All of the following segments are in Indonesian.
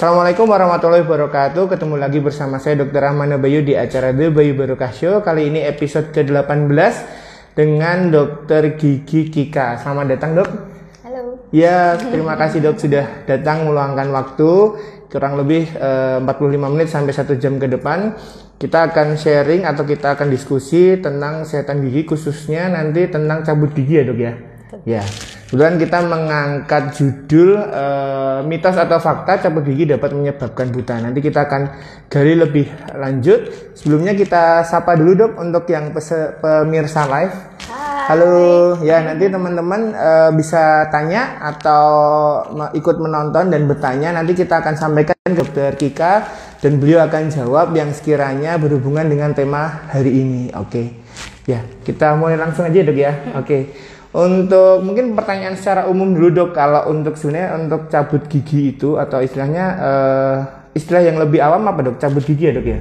Assalamualaikum warahmatullahi wabarakatuh. Ketemu lagi bersama saya Dr. Rahmana Bayu di acara The Bayu Barokah Show. Kali ini episode ke-18 dengan Dr. Gigi Kika. Selamat datang, Dok. Halo. Ya, terima kasih Dok sudah datang meluangkan waktu kurang lebih 45 menit sampai 1 jam ke depan. Kita akan sharing atau kita akan diskusi tentang kesehatan gigi, khususnya nanti tentang cabut gigi ya, Dok ya. Ya, kemudian kita mengangkat judul mitos atau fakta cabut gigi dapat menyebabkan buta. Nanti kita akan gali lebih lanjut. Sebelumnya kita sapa dulu, Dok, untuk yang pemirsa live. Hai. Halo, ya nanti teman-teman bisa tanya atau ikut menonton dan bertanya. Nanti kita akan sampaikan ke Dr. Kika dan beliau akan jawab yang sekiranya berhubungan dengan tema hari ini. Oke, ya kita mulai langsung aja, Dok ya. Oke. Untuk mungkin pertanyaan secara umum dulu, Dok, kalau untuk sebenarnya untuk cabut gigi itu atau istilahnya istilah yang lebih awam apa, Dok? Cabut gigi ya, Dok ya?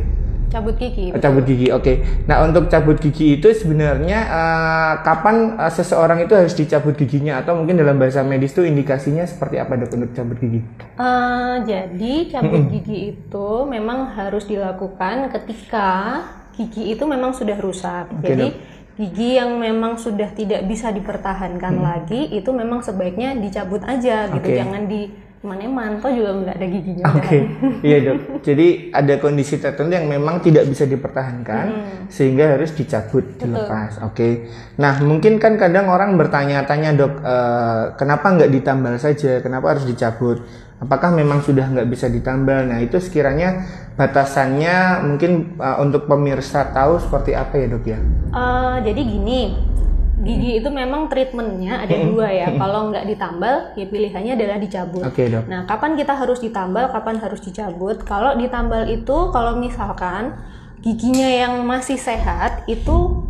Cabut gigi. Cabut gigi, oke. Nah, untuk cabut gigi itu sebenarnya kapan seseorang itu harus dicabut giginya atau mungkin dalam bahasa medis itu indikasinya seperti apa, Dok, untuk cabut gigi? Jadi cabut gigi itu memang harus dilakukan ketika gigi itu memang sudah rusak. Oke, Jadi Dok. gigi yang memang sudah tidak bisa dipertahankan lagi itu memang sebaiknya dicabut aja gitu. Oke. Jangan di eman-eman, toh juga nggak ada giginya. Oke, iya, Dok. Jadi ada kondisi tertentu yang memang tidak bisa dipertahankan sehingga harus dicabut, dilepas. Oke. Nah, mungkin kan kadang orang bertanya-tanya, Dok, kenapa nggak ditambal saja? Kenapa harus dicabut? Apakah memang sudah nggak bisa ditambal? Nah, itu sekiranya batasannya mungkin untuk pemirsa tahu seperti apa ya, Dok ya? Jadi gini. Gigi itu memang treatmentnya ada dua ya. Kalau nggak ditambal, ya pilihannya adalah dicabut. Oke, Dok. Nah, kapan kita harus ditambal, kapan harus dicabut? Kalau ditambal itu, kalau misalkan giginya yang masih sehat, itu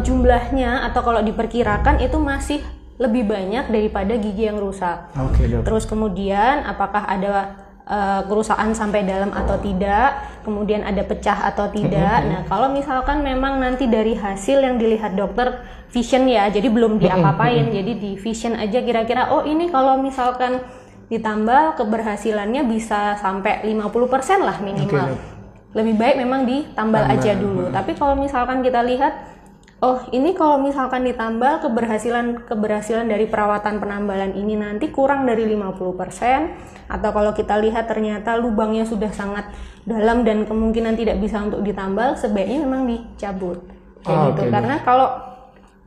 jumlahnya atau kalau diperkirakan itu masih lebih banyak daripada gigi yang rusak. Oke, Dok. Terus kemudian, apakah ada kerusakan sampai dalam atau tidak, kemudian ada pecah atau tidak. Nah, kalau misalkan memang nanti dari hasil yang dilihat dokter vision ya, jadi belum diapa-apain, jadi di vision aja kira-kira, oh ini kalau misalkan ditambal keberhasilannya bisa sampai 50% lah minimal. Lebih baik memang ditambal aja dulu. Tapi kalau misalkan kita lihat, oh ini kalau misalkan ditambal keberhasilan dari perawatan penambalan ini nanti kurang dari 50%, atau kalau kita lihat ternyata lubangnya sudah sangat dalam dan kemungkinan tidak bisa untuk ditambal, sebaiknya memang dicabut. Kayak gitu. Karena kalau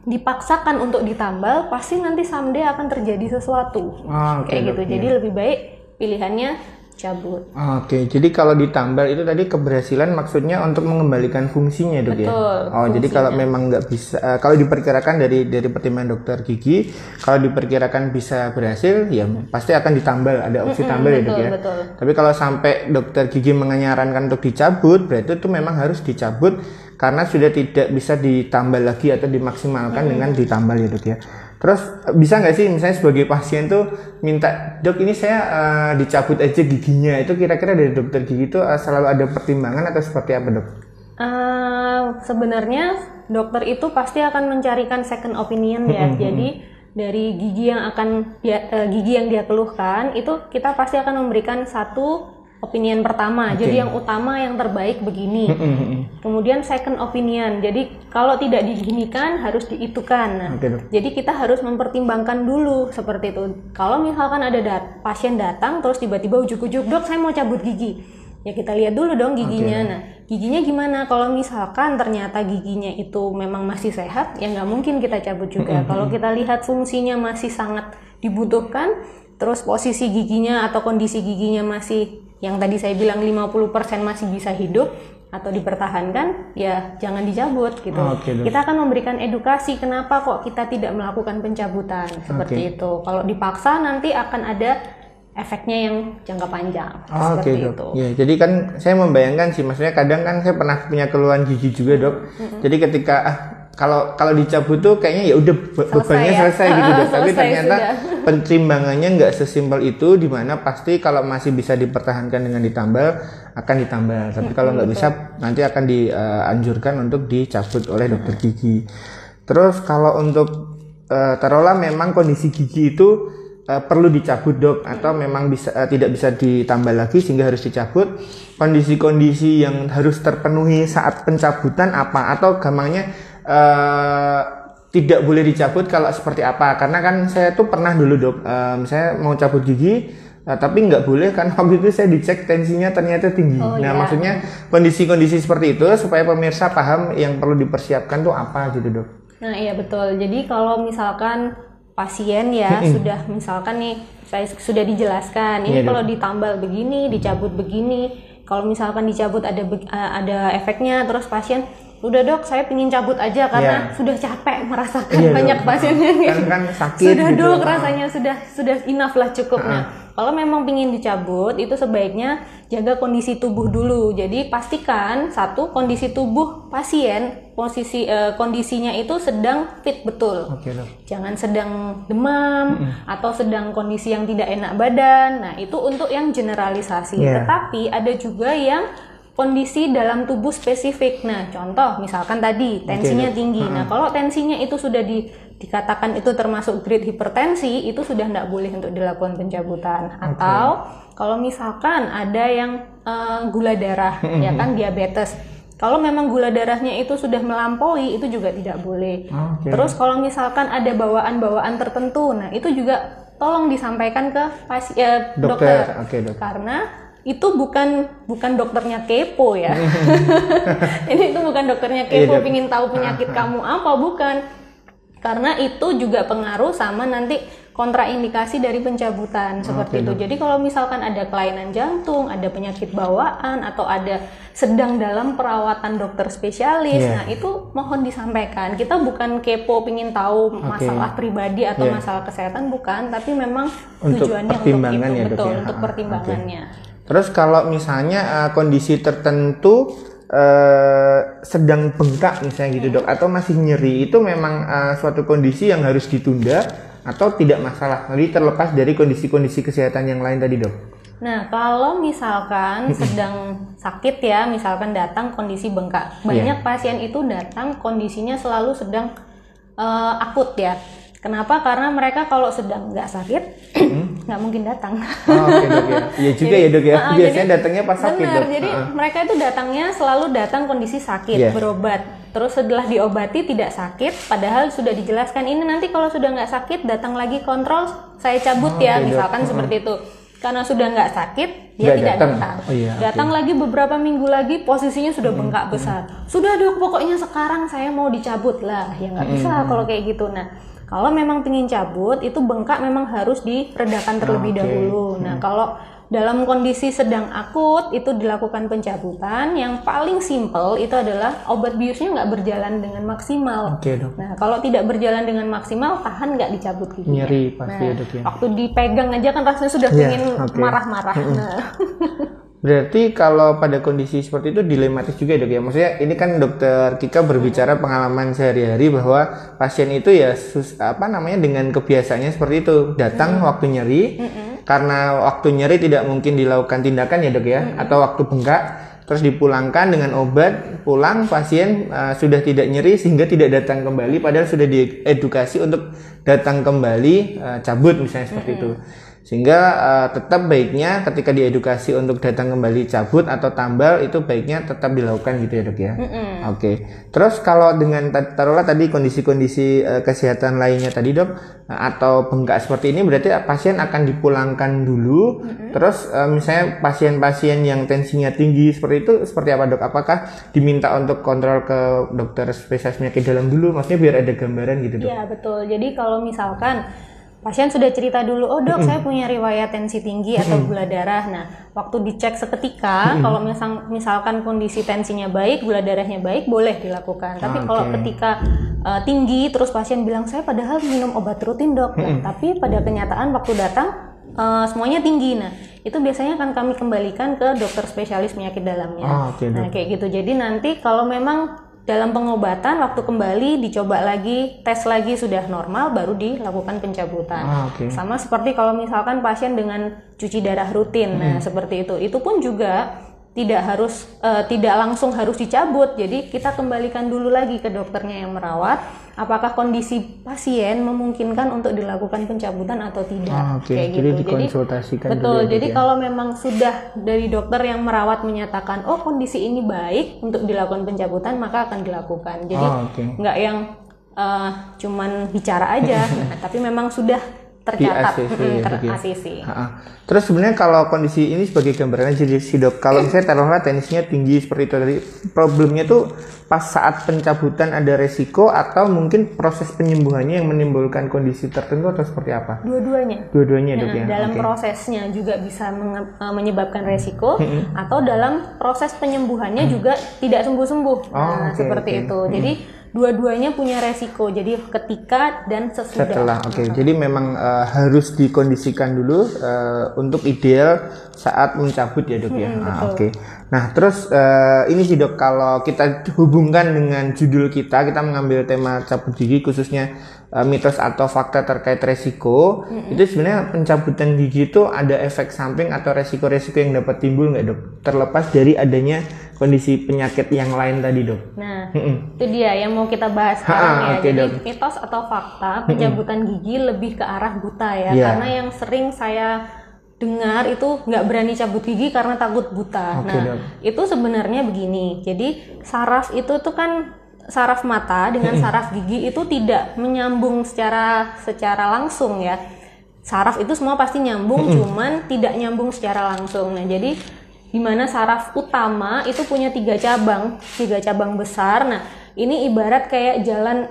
dipaksakan untuk ditambal, pasti nanti someday akan terjadi sesuatu. Kayak gitu. Jadi lebih baik pilihannya cabut. Oke, jadi kalau ditambal itu tadi keberhasilan maksudnya untuk mengembalikan fungsinya, Dok. Betul, ya? fungsinya. Jadi kalau memang nggak bisa, kalau diperkirakan dari pertimbangan dokter gigi, kalau diperkirakan bisa berhasil, ya pasti akan ditambal, ada opsi tambal ya, Dok ya. Betul. Tapi kalau sampai dokter gigi menyarankan untuk dicabut, berarti itu memang harus dicabut karena sudah tidak bisa ditambal lagi atau dimaksimalkan dengan ditambal ya, Dok ya. Terus bisa nggak sih misalnya sebagai pasien tuh minta, Dok ini saya dicabut aja giginya, itu kira-kira dari dokter gigi itu selalu ada pertimbangan atau seperti apa, Dok? Sebenarnya dokter itu pasti akan mencarikan second opinion ya. Jadi dari gigi yang dia keluhkan itu kita pasti akan memberikan satu opinion pertama. Jadi yang utama yang terbaik begini. Kemudian second opinion. Jadi kalau tidak diginikan harus diitukan. Nah, jadi kita harus mempertimbangkan dulu seperti itu. Kalau misalkan ada pasien datang terus tiba-tiba ujuk-ujuk, Dok saya mau cabut gigi. Ya kita lihat dulu dong giginya. Nah, giginya gimana? Kalau misalkan ternyata giginya itu memang masih sehat, ya nggak mungkin kita cabut juga. Kalau kita lihat fungsinya masih sangat dibutuhkan, terus posisi giginya atau kondisi giginya masih yang tadi saya bilang 50% masih bisa hidup atau dipertahankan, ya jangan dicabut gitu. Kita akan memberikan edukasi kenapa kok kita tidak melakukan pencabutan seperti itu. Kalau dipaksa nanti akan ada efeknya yang jangka panjang seperti itu. Ya, jadi kan saya membayangkan sih, maksudnya kadang kan saya pernah punya keluhan gigi juga, Dok. Jadi ketika kalau dicabut tuh kayaknya ya udah bebannya selesai gitu, Dok. Tapi ternyata pertimbangannya nggak sesimpel itu, dimana pasti kalau masih bisa dipertahankan dengan ditambal akan ditambal. Tapi kalau nggak bisa nanti akan dianjurkan untuk dicabut oleh dokter gigi. Terus kalau untuk taruhlah memang kondisi gigi itu perlu dicabut dok, atau memang tidak bisa ditambah lagi sehingga harus dicabut. Kondisi-kondisi yang harus terpenuhi saat pencabutan apa, atau gampangnya tidak boleh dicabut kalau seperti apa? Karena kan saya tuh pernah dulu dok, saya mau cabut gigi, tapi nggak boleh kan waktu itu saya dicek tensinya ternyata tinggi. Maksudnya kondisi-kondisi seperti itu supaya pemirsa paham yang perlu dipersiapkan tuh apa gitu dok. Nah iya betul, jadi kalau misalkan pasien ya sudah misalkan nih saya sudah dijelaskan ini kalau ditambal begini, dicabut begini, kalau misalkan dicabut ada efeknya, terus pasien udah dok saya pingin cabut aja karena sudah capek merasakan banyak pasiennya kan sakit sudah gitu. Dok rasanya sudah enough lah cukup. Nah kalau memang pingin dicabut itu sebaiknya jaga kondisi tubuh dulu. Jadi pastikan satu, kondisi tubuh pasien kondisinya itu sedang fit betul. Jangan sedang demam atau sedang kondisi yang tidak enak badan. Nah itu untuk yang generalisasi. Tetapi ada juga yang kondisi dalam tubuh spesifik. Nah, contoh misalkan tadi tensinya tinggi. Nah, kalau tensinya itu sudah dikatakan itu termasuk grade hipertensi, itu sudah tidak boleh untuk dilakukan pencabutan. Atau kalau misalkan ada yang gula darah, ya kan diabetes. Kalau memang gula darahnya itu sudah melampaui, itu juga tidak boleh. Terus kalau misalkan ada bawaan-bawaan tertentu, nah itu juga tolong disampaikan ke dokter. Karena itu bukan dokternya kepo ya. Ini itu bukan dokternya kepo pingin tahu penyakit kamu apa, bukan. Karena itu juga pengaruh sama nanti kontraindikasi dari pencabutan seperti itu. Jadi kalau misalkan ada kelainan jantung, ada penyakit bawaan, atau ada sedang dalam perawatan dokter spesialis, nah itu mohon disampaikan. Kita bukan kepo pingin tahu masalah pribadi atau masalah kesehatan, bukan, tapi memang tujuannya untuk itu, betul, untuk pertimbangannya. Terus kalau misalnya kondisi tertentu sedang bengkak misalnya gitu dok, atau masih nyeri, itu memang suatu kondisi yang harus ditunda atau tidak masalah, jadi terlepas dari kondisi-kondisi kesehatan yang lain tadi dok? Nah kalau misalkan sedang sakit ya, misalkan datang kondisi bengkak, banyak pasien itu datang kondisinya selalu sedang akut ya. Kenapa? Karena mereka kalau sedang nggak sakit nggak mungkin datang. Dok ya. Iya juga ya dok ya. Biasanya datangnya pas sakit. Benar. Dok. Jadi mereka itu datangnya selalu datang kondisi sakit, berobat. Terus setelah diobati tidak sakit, padahal sudah dijelaskan ini nanti kalau sudah nggak sakit datang lagi kontrol, saya cabut misalkan seperti itu. Karena sudah nggak sakit, dia tidak datang. Datang lagi beberapa minggu lagi, posisinya sudah bengkak besar. Sudah dok, pokoknya sekarang saya mau dicabut lah. Ya nggak bisa kalau kayak gitu. Nah kalau memang ingin cabut, itu bengkak memang harus diredakan terlebih dahulu. Nah, kalau dalam kondisi sedang akut, itu dilakukan pencabutan. Yang paling simpel itu adalah obat biusnya nggak berjalan dengan maksimal. Nah, kalau tidak berjalan dengan maksimal, tahan nggak dicabut giginya. Nyeri pasti dok ya. Waktu dipegang aja kan rasanya sudah ingin marah-marah. Nah. Berarti kalau pada kondisi seperti itu dilematis juga dok ya. Maksudnya ini kan dokter Kika berbicara pengalaman sehari-hari bahwa pasien itu ya dengan kebiasaannya seperti itu, datang waktu nyeri, karena waktu nyeri tidak mungkin dilakukan tindakan ya dok ya, atau waktu bengkak, terus dipulangkan dengan obat, pulang pasien sudah tidak nyeri sehingga tidak datang kembali, padahal sudah diedukasi untuk datang kembali, cabut misalnya seperti itu. Sehingga tetap baiknya ketika diedukasi untuk datang kembali cabut atau tambal, itu baiknya tetap dilakukan gitu ya dok ya. Terus kalau dengan taruhlah tadi kondisi-kondisi kesehatan lainnya tadi dok, atau bengkak seperti ini, berarti pasien akan dipulangkan dulu. Terus misalnya pasien-pasien yang tensinya tinggi seperti itu seperti apa dok? Apakah diminta untuk kontrol ke dokter spesialis penyakit dalam dulu? Maksudnya biar ada gambaran gitu dok? Iya betul. Jadi kalau misalkan pasien sudah cerita dulu, oh dok saya punya riwayat tensi tinggi atau gula darah. Nah, waktu dicek seketika, kalau misalkan kondisi tensinya baik, gula darahnya baik, boleh dilakukan. Tapi kalau ketika tinggi, terus pasien bilang saya padahal minum obat rutin dok, tapi pada kenyataan waktu datang semuanya tinggi. Nah, itu biasanya akan kami kembalikan ke dokter spesialis penyakit dalamnya. Nah, kayak gitu. Jadi nanti kalau memang dalam pengobatan waktu kembali dicoba lagi, tes lagi sudah normal, baru dilakukan pencabutan. Sama seperti kalau misalkan pasien dengan cuci darah rutin, nah seperti itu pun juga tidak langsung harus dicabut. Jadi kita kembalikan dulu lagi ke dokternya yang merawat, apakah kondisi pasien memungkinkan untuk dilakukan pencabutan atau tidak. Kayak gitu. Jadi dikonsultasikan betul. dulu. Jadi kalau memang sudah dari dokter yang merawat menyatakan oh kondisi ini baik untuk dilakukan pencabutan, maka akan dilakukan. Jadi nggak yang cuman bicara aja, tapi memang sudah tercatat ACC. Terus sebenarnya kalau kondisi ini sebagai gambarannya jadi si dok, kalau misalnya taruhlah tensinya tinggi seperti itu tadi, problemnya tuh pas saat pencabutan ada resiko atau mungkin proses penyembuhannya yang menimbulkan kondisi tertentu atau seperti apa? Dua-duanya dok ya. Dalam prosesnya juga bisa menyebabkan resiko atau dalam proses penyembuhannya juga tidak sembuh-sembuh. Seperti itu. Jadi dua-duanya punya resiko, jadi ketika dan setelah. Jadi memang harus dikondisikan dulu untuk ideal saat mencabut ya dok ya. Nah terus ini sih dok, kalau kita hubungkan dengan judul kita mengambil tema cabut gigi khususnya mitos atau fakta terkait resiko, itu sebenarnya pencabutan gigi itu ada efek samping atau resiko-resiko yang dapat timbul nggak dok? Terlepas dari adanya kondisi penyakit yang lain tadi dok. Nah itu dia yang mau kita bahas sekarang ya. Jadi mitos atau fakta pencabutan gigi lebih ke arah buta ya. Karena yang sering saya dengar itu nggak berani cabut gigi karena takut buta. Itu sebenarnya begini. Jadi saraf itu tuh kan saraf mata dengan saraf gigi itu tidak menyambung secara langsung ya. Saraf itu semua pasti nyambung, cuman tidak nyambung secara langsung. Nah jadi dimana saraf utama itu punya 3 cabang besar. Nah ini ibarat kayak jalan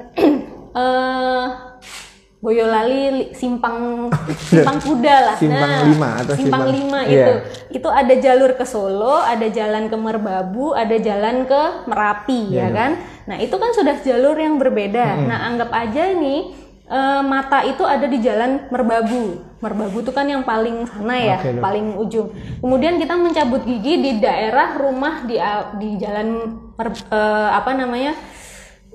Boyolali simpang kuda lah. Simpang 5 itu ada jalur ke Solo, ada jalan ke Merbabu, ada jalan ke Merapi ya kan. Nah itu kan sudah jalur yang berbeda. Nah anggap aja nih mata itu ada di jalan Merbabu itu kan yang paling sana ya, paling ujung. Kemudian kita mencabut gigi di daerah rumah di jalan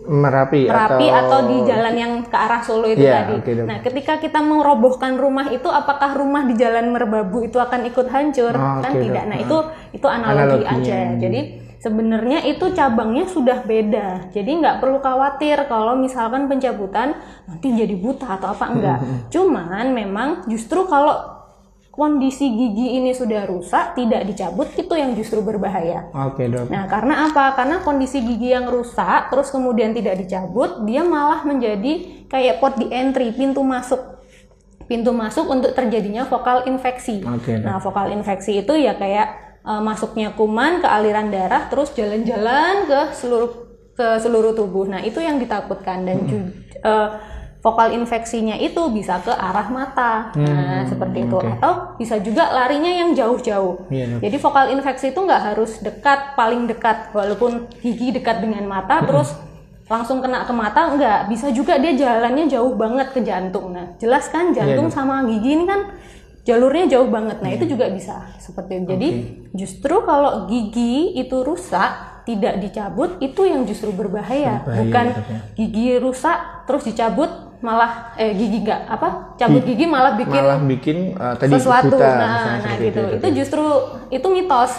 Merapi atau di jalan yang ke arah Solo itu tadi. Nah, ketika kita merobohkan rumah itu, apakah rumah di jalan Merbabu itu akan ikut hancur? Tidak. Nah, itu analogi aja. Jadi sebenarnya itu cabangnya sudah beda. Jadi nggak perlu khawatir kalau misalkan pencabutan nanti jadi buta atau apa, enggak. Cuman memang justru kalau kondisi gigi ini sudah rusak, tidak dicabut, itu yang justru berbahaya. Dok. Nah, karena apa? Karena kondisi gigi yang rusak, terus kemudian tidak dicabut, dia malah menjadi kayak port di entry, pintu masuk untuk terjadinya vokal infeksi. Nah, vokal infeksi itu ya kayak masuknya kuman ke aliran darah, terus jalan-jalan ke seluruh tubuh. Nah, itu yang ditakutkan dan vokal infeksinya itu bisa ke arah mata, seperti itu, atau bisa juga larinya yang jauh-jauh. Jadi vokal infeksi itu nggak harus paling dekat, walaupun gigi dekat dengan mata, terus langsung kena ke mata, nggak. Bisa juga dia jalannya jauh banget ke jantung. Nah, jelas kan jantung sama gigi ini kan jalurnya jauh banget. Nah, itu juga bisa seperti itu. Jadi justru kalau gigi itu rusak, tidak dicabut, itu yang justru berbahaya. Bukan gigi rusak terus dicabut malah cabut gigi malah bikin tadi sesuatu buta, nah gitu. Itu justru mitos.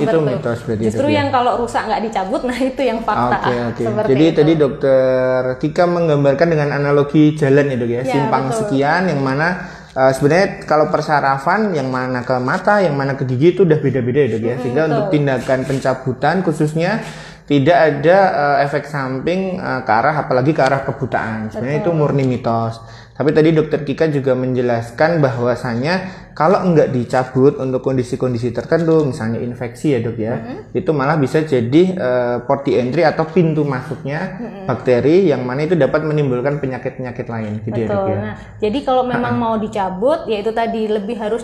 Justru yang kalau rusak nggak dicabut, nah itu yang fakta. Jadi itu. Tadi dokter Kika menggambarkan dengan analogi jalan ya dok ya, simpang sekian yang mana sebenarnya kalau persarafan yang mana ke mata, yang mana ke gigi itu udah beda-beda ya dok ya. Sehingga untuk tindakan pencabutan khususnya tidak ada efek samping apalagi ke arah kebutaan. Sebenarnya itu murni mitos. Tapi tadi dokter Kika juga menjelaskan bahwasanya kalau enggak dicabut untuk kondisi-kondisi tertentu, misalnya infeksi ya dok ya, itu malah bisa jadi port entry atau pintu masuknya bakteri yang mana itu dapat menimbulkan penyakit-penyakit lain gitu ya dok ya. Nah, jadi kalau memang mau dicabut, ya itu tadi lebih harus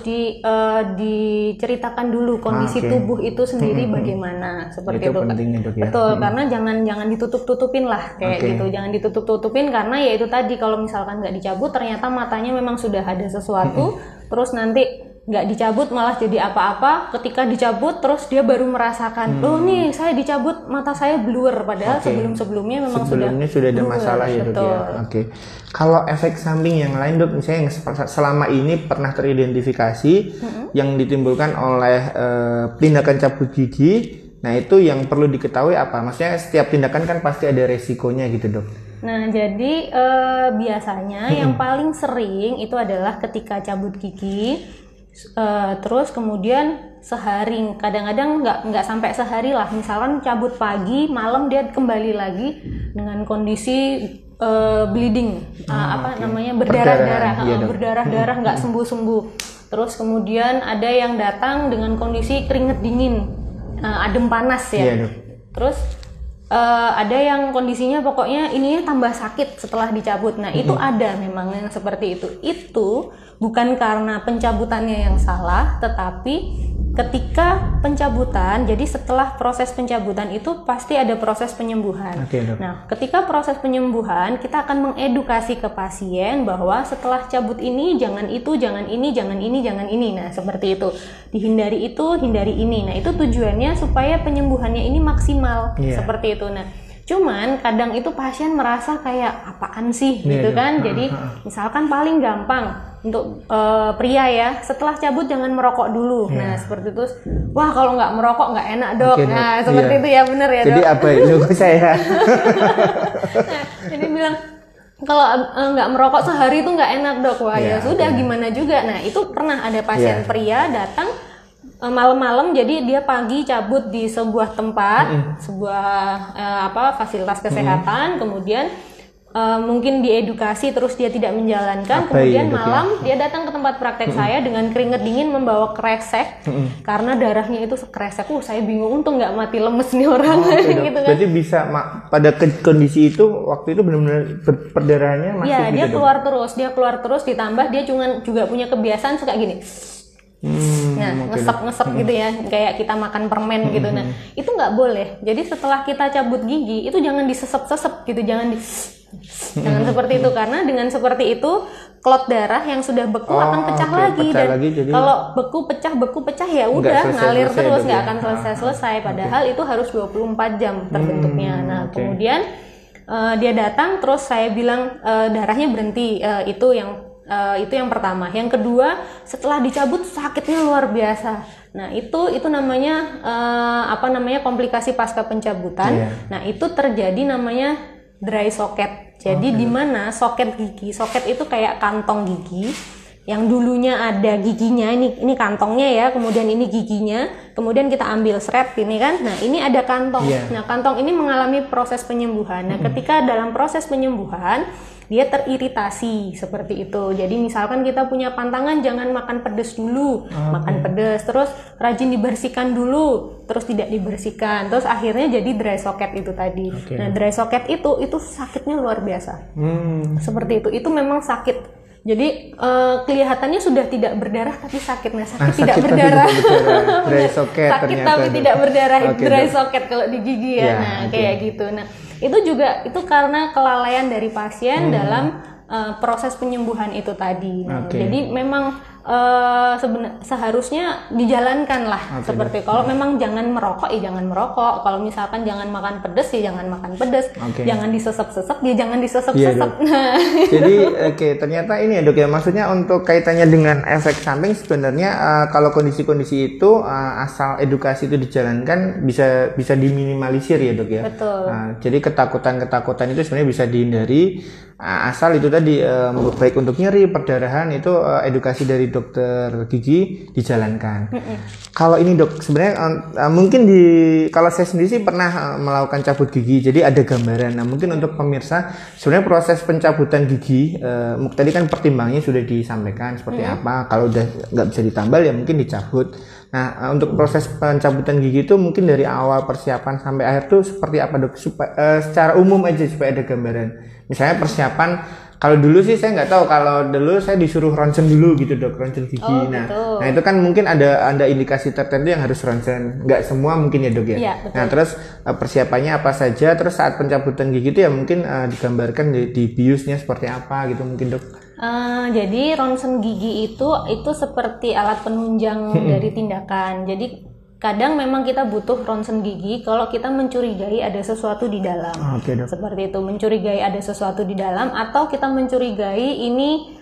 diceritakan dulu kondisi tubuh itu sendiri bagaimana, seperti itu. Pentingnya dok ya. Betul, karena jangan ditutup-tutupin lah kayak gitu, jangan ditutup-tutupin karena ya itu tadi kalau misalkan nggak dicabut ternyata matanya memang sudah ada sesuatu, terus nanti nggak dicabut malah jadi apa-apa. Ketika dicabut terus dia baru merasakan, loh nih saya dicabut mata saya blur, padahal sebelumnya memang sudah ada masalah ya dok ya. Kalau efek samping yang lain dok, misalnya yang selama ini pernah teridentifikasi yang ditimbulkan oleh tindakan cabut gigi Nah itu yang perlu diketahui apa? Maksudnya setiap tindakan kan pasti ada resikonya gitu dok. Nah jadi biasanya yang paling sering itu adalah ketika cabut gigi, terus kemudian sehari, kadang-kadang nggak sampai sehari lah, misalkan cabut pagi, malam dia kembali lagi dengan kondisi bleeding, namanya berdarah-darah, iya, berdarah-darah nggak sembuh-sembuh. Terus kemudian ada yang datang dengan kondisi keringet dingin, adem panas ya. Iya, dok. Terus ada yang kondisinya pokoknya ininya tambah sakit setelah dicabut. Nah itu ada memang yang seperti itu. Itu bukan karena pencabutannya yang salah, tetapi ketika pencabutan, jadi setelah proses pencabutan itu pasti ada proses penyembuhan. Nah, ketika proses penyembuhan, kita akan mengedukasi ke pasien bahwa setelah cabut ini jangan itu, jangan ini, jangan ini, jangan ini. Nah, seperti itu. Dihindari itu, hindari ini. Nah, itu tujuannya supaya penyembuhannya ini maksimal. Seperti itu. Nah, cuman kadang itu pasien merasa kayak apaan sih gitu kan. Jadi misalkan paling gampang untuk pria ya, setelah cabut jangan merokok dulu. Nah seperti itu. Wah kalau nggak merokok nggak enak dok. Nah seperti itu ya, bener ya dok. Jadi apa itu saya? Nah, jadi bilang kalau nggak merokok sehari itu nggak enak dok. Wah ya sudah gimana juga. Nah itu pernah ada pasien pria datang malam-malam, jadi dia pagi cabut di sebuah tempat, sebuah fasilitas kesehatan, kemudian mungkin diedukasi terus dia tidak menjalankan, kemudian malam dia datang ke tempat praktek saya dengan keringet dingin membawa kresek karena darahnya itu sekresek. Saya bingung, untung nggak mati lemes nih orang. Gitu kan. Berarti bisa pada kondisi itu waktu itu benar-benar perdarahannya masih ya, dia keluar terus ditambah dia juga punya kebiasaan suka gini. Ngesep gitu ya, kayak kita makan permen gitu. Nah itu nggak boleh. Jadi setelah kita cabut gigi itu jangan disesep-sesep gitu, jangan seperti itu, karena dengan seperti itu klot darah yang sudah beku akan pecah lagi. Dan jadi kalau beku pecah ya udah ngalir terus, nggak akan selesai. Padahal itu harus 24 jam terbentuknya. Nah kemudian dia datang terus saya bilang darahnya berhenti, itu yang pertama. Yang kedua, setelah dicabut sakitnya luar biasa. Nah itu namanya komplikasi pasca pencabutan. Nah itu terjadi namanya dry socket. Jadi di mana soket gigi, soket itu kayak kantong gigi yang dulunya ada giginya, ini kantongnya ya, kemudian ini giginya, kemudian kita ambil seret ini kan. Nah ini ada kantong. Nah kantong ini mengalami proses penyembuhan. Nah ketika dalam proses penyembuhan dia teriritasi seperti itu. Jadi misalkan kita punya pantangan jangan makan pedas dulu, makan pedas, terus rajin dibersihkan dulu, terus tidak dibersihkan, terus akhirnya jadi dry socket itu tadi. Nah dry socket itu sakitnya luar biasa. Seperti itu memang sakit. Jadi kelihatannya sudah tidak berdarah tapi sakit. Nah sakit tidak berdarah. Dry socket sakit ternyata tapi tidak berdarah, dry socket kalau di gigi ya. Nah kayak gitu. Nah itu karena kelalaian dari pasien dalam proses penyembuhan itu tadi. Nah, jadi memang seharusnya dijalankan lah seperti kalau memang jangan merokok ya jangan merokok, kalau misalkan jangan makan pedas ya jangan makan pedas, jangan disesep-sesep ya jangan disesep-sesep. Jadi ternyata ini ya dok ya, maksudnya untuk kaitannya dengan efek samping sebenarnya kalau kondisi-kondisi itu asal edukasi itu dijalankan bisa diminimalisir ya dok ya. Betul. Jadi ketakutan itu sebenarnya bisa dihindari asal itu tadi baik untuk nyeri, perdarahan itu edukasi dari dokter gigi dijalankan. Kalau ini dok sebenarnya mungkin kalau saya sendiri sih pernah melakukan cabut gigi, jadi ada gambaran. Nah mungkin untuk pemirsa sebenarnya proses pencabutan gigi tadi kan pertimbangannya sudah disampaikan seperti apa. Kalau udah nggak bisa ditambal ya mungkin dicabut. Nah untuk proses pencabutan gigi itu mungkin dari awal persiapan sampai akhir tuh seperti apa dok? Secara umum aja supaya ada gambaran. Misalnya persiapan, kalau dulu sih saya nggak tahu, kalau dulu saya disuruh ronsen dulu gitu dok, ronsen gigi. Nah itu kan mungkin ada indikasi tertentu yang harus ronsen, nggak semua mungkin ya dok ya. Nah terus persiapannya apa saja, terus saat pencabutan gigi itu ya mungkin digambarkan di biusnya seperti apa gitu mungkin dok. Jadi ronsen gigi itu seperti alat penunjang dari tindakan. Jadi kadang memang kita butuh ronsen gigi kalau kita mencurigai ada sesuatu di dalam. Seperti itu, mencurigai ada sesuatu di dalam, atau kita mencurigai ini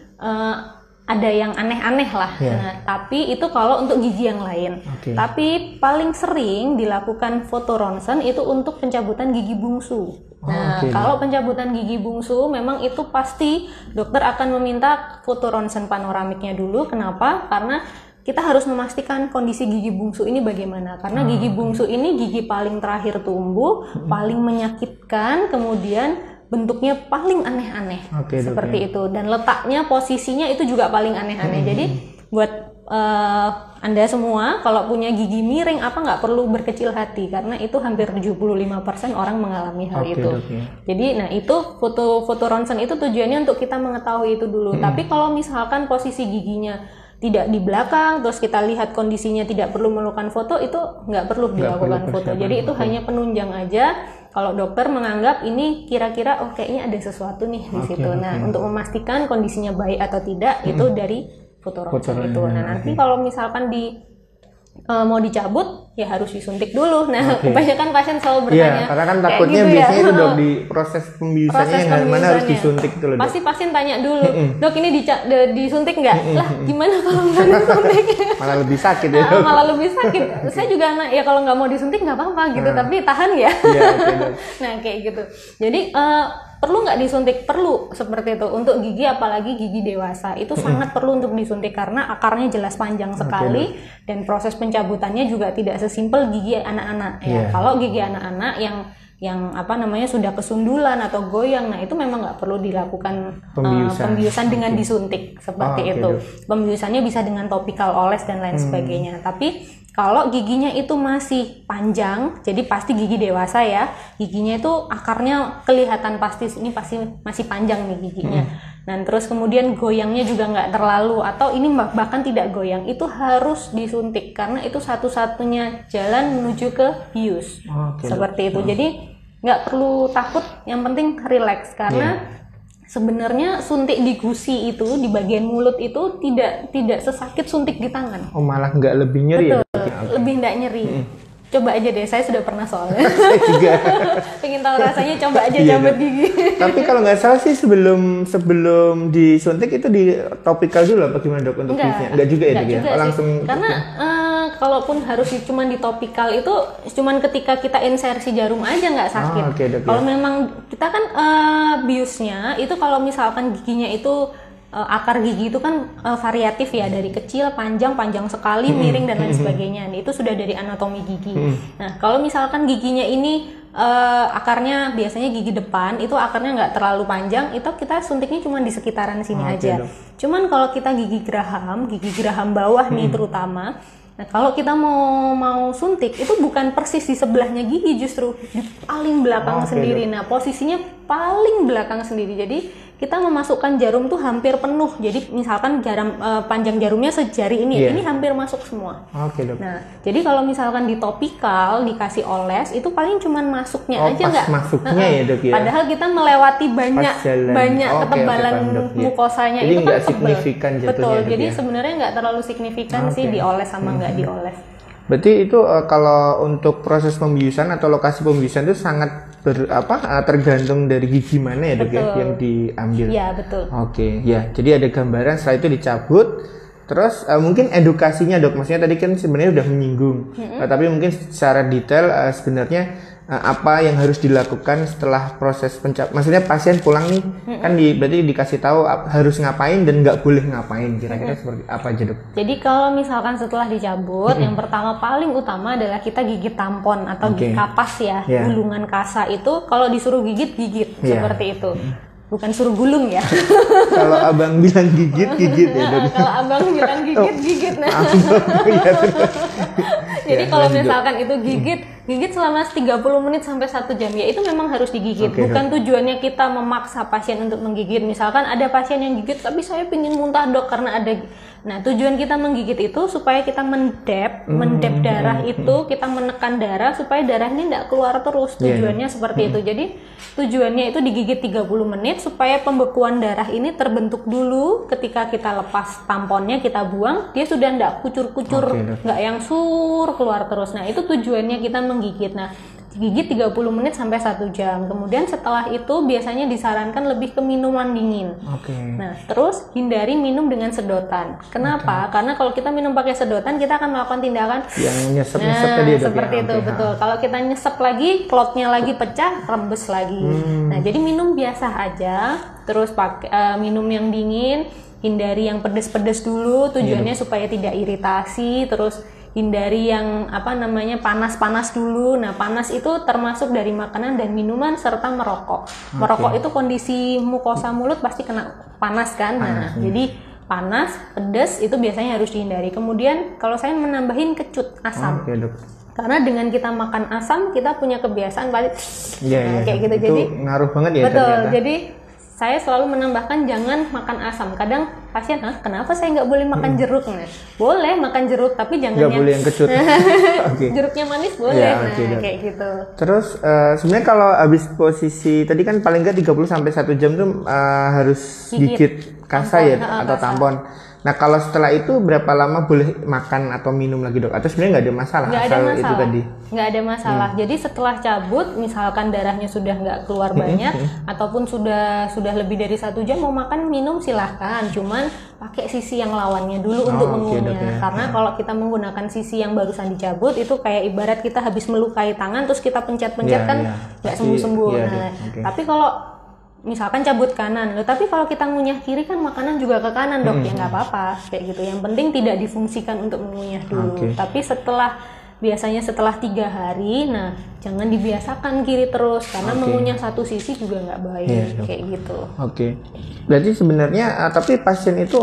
ada yang aneh-aneh lah. Nah, tapi itu kalau untuk gigi yang lain. Tapi paling sering dilakukan foto ronsen itu untuk pencabutan gigi bungsu. Nah, kalau pencabutan gigi bungsu memang itu pasti dokter akan meminta foto ronsen panoramiknya dulu. Kenapa? Karena kita harus memastikan kondisi gigi bungsu ini bagaimana. Karena gigi bungsu ini gigi paling terakhir tumbuh, paling menyakitkan, kemudian bentuknya paling aneh-aneh, seperti itu, dan letaknya, posisinya itu juga paling aneh-aneh. Jadi buat Anda semua kalau punya gigi miring nggak perlu berkecil hati, karena itu hampir 75% orang mengalami hal itu. Jadi nah itu foto ronsen itu tujuannya untuk kita mengetahui itu dulu. Tapi kalau misalkan posisi giginya tidak di belakang, terus kita lihat kondisinya tidak perlu melakukan foto, itu nggak perlu dilakukan foto. Jadi itu hanya penunjang aja. Kalau dokter menganggap ini kira-kira kayaknya ada sesuatu nih di situ. Nah, untuk memastikan kondisinya baik atau tidak itu dari foto ronsen itu. Nah, nanti kalau misalkan mau dicabut ya harus disuntik dulu. Nah, kebanyakan pasien selalu bertanya. Iya, karena kan takutnya gitu biasanya itu dok di proses pembiusannya yang mana harus disuntik itu loh. Pasti pasien tanya dulu, dok ini disuntik nggak? Lah gimana kalau nggak disuntik? Malah lebih sakit ya dok. Malah lebih sakit. Saya juga ya kalau nggak mau disuntik nggak apa-apa gitu, tapi tahan ya. Iya, dok. Nah kayak gitu. Jadi perlu nggak disuntik? Perlu, seperti itu. Untuk gigi, apalagi gigi dewasa, itu sangat perlu untuk disuntik karena akarnya jelas panjang sekali dan proses pencabutannya juga tidak sesimpel gigi anak-anak. Ya, kalau gigi anak-anak yang sudah kesundulan atau goyang, nah itu memang nggak perlu dilakukan pembiusan dengan disuntik seperti itu. Pembiusannya bisa dengan topikal oles dan lain sebagainya. Tapi kalau giginya itu masih panjang, jadi pasti gigi dewasa ya, giginya itu akarnya kelihatan pasti ini pasti masih panjang nih giginya. Dan terus kemudian goyangnya juga nggak terlalu, atau ini bahkan tidak goyang, itu harus disuntik karena itu satu-satunya jalan menuju ke bius. Seperti itu. Jadi nggak perlu takut, yang penting relax karena sebenarnya suntik di gusi itu di bagian mulut itu tidak sesakit suntik di tangan. Malah nggak lebih nyeri. Betul, lebih nggak nyeri. Coba aja deh, saya sudah pernah soalnya. Saya juga. Pengen tahu rasanya, coba aja cabut gigi. Tapi kalau nggak salah sih sebelum disuntik itu di topikal dulu apa gimana dok untuk giginya? Enggak juga ya dok ya? Langsung. Karena kalaupun harus cuma di topikal itu cuma ketika kita insersi jarum aja nggak sakit. Kalau memang kita kan biusnya itu kalau misalkan giginya itu akar gigi itu kan variatif ya, dari kecil, panjang sekali, miring dan lain sebagainya. Itu sudah dari anatomi gigi. Nah, kalau misalkan giginya ini akarnya biasanya gigi depan itu akarnya nggak terlalu panjang, itu kita suntiknya cuma di sekitaran sini aja. Cuman kalau kita gigi geraham bawah nih terutama. Nah, kalau kita mau suntik itu bukan persis di sebelahnya gigi, justru di paling belakang sendiri. Nah, posisinya paling belakang sendiri. Jadi kita memasukkan jarum tuh hampir penuh. Jadi misalkan panjang jarumnya sejari ini, ini hampir masuk semua. Nah, jadi kalau misalkan di topikal dikasih oles itu paling cuman masuknya aja nggak. Masuknya ya dok ya. Padahal kita melewati banyak ketebalan mukosanya, jadi itu kan tebal. Signifikan jatuhnya. Betul. Jadi sebenarnya nggak terlalu signifikan sih dioles sama nggak dioles. Berarti itu kalau untuk proses pembiusan atau lokasi pembiusan itu sangat tergantung dari gigi mana ya dok ya yang diambil. Iya betul. Jadi ada gambaran, setelah itu dicabut. Terus mungkin edukasinya dok, maksudnya tadi kan sebenarnya udah menyinggung, tapi mungkin secara detail sebenarnya apa yang harus dilakukan setelah proses maksudnya pasien pulang nih, kan berarti dikasih tahu harus ngapain dan nggak boleh ngapain, kira-kira seperti apa aja dok? Jadi kalau misalkan setelah dicabut, yang pertama paling utama adalah kita gigit tampon atau kapas ya, gulungan kasa itu kalau disuruh gigit seperti itu. Bukan suruh gulung ya. Kalau abang bilang gigit ya dok. Kalau abang bilang gigit. Nah. Jadi kalau misalkan itu gigit selama 30 menit sampai 1 jam ya itu memang harus digigit. Bukan tujuannya kita memaksa pasien untuk menggigit. Misalkan ada pasien yang gigit tapi saya pengen muntah dok karena ada. Nah, tujuan kita menggigit itu supaya kita mendep darah itu, kita menekan darah supaya darah ini tidak keluar terus. Tujuannya seperti itu. Jadi tujuannya itu digigit 30 menit supaya pembekuan darah ini terbentuk dulu. Ketika kita lepas tamponnya, kita buang, dia sudah tidak kucur-kucur, nggak yang keluar terus. Nah, itu tujuannya kita menggigit. Nah, gigit 30 menit sampai 1 jam. Kemudian setelah itu biasanya disarankan lebih ke minuman dingin. Nah, terus hindari minum dengan sedotan. Kenapa? Karena kalau kita minum pakai sedotan, kita akan melakukan tindakan yang nyesep-nyesep tadi ya, seperti itu, betul. Kalau kita nyesep lagi, klotnya lagi pecah, rembes lagi. Nah, jadi minum biasa aja, terus pakai minum yang dingin, hindari yang pedes-pedes dulu, tujuannya supaya tidak iritasi, terus hindari yang panas-panas dulu. Nah, panas itu termasuk dari makanan dan minuman serta merokok. Merokok itu kondisi mukosa mulut pasti kena panas kan. Nah, jadi panas, pedas itu biasanya harus dihindari. Kemudian kalau saya menambahin kecut asam. Karena dengan kita makan asam, kita punya kebiasaan balik kayak gitu. Itu jadi ngaruh banget ya. Betul. Ternyata. Jadi saya selalu menambahkan jangan makan asam. Kadang pasien, kenapa saya nggak boleh makan jeruk? Nah, boleh makan jeruk, tapi jangan nggak boleh yang kecut. Jeruknya manis boleh, kayak gitu. Terus sebenarnya kalau habis posisi tadi kan paling nggak 30 sampai 1 jam tuh harus gigit kasa ya atau tampon. Nah, kalau setelah itu berapa lama boleh makan atau minum lagi, Dok? Atau sebenarnya nggak ada masalah? Itu tadi nggak ada masalah. Jadi setelah cabut, misalkan darahnya sudah nggak keluar banyak, ataupun sudah lebih dari 1 jam, mau makan minum silahkan. Cuman pakai sisi yang lawannya dulu untuk mengunyah. Karena kalau kita menggunakan sisi yang barusan dicabut, itu kayak ibarat kita habis melukai tangan, terus kita pencet-pencet kan nggak sembuh-sembuh. Tapi kalau misalkan cabut kanan, tapi kalau kita ngunyah kiri kan makanan juga ke kanan, Dok. Ya nggak apa-apa, kayak gitu. Yang penting tidak difungsikan untuk mengunyah dulu. Tapi biasanya setelah 3 hari, nah jangan dibiasakan kiri terus, karena mengunyah satu sisi juga nggak baik, kayak gitu. Berarti sebenarnya, tapi pasien itu,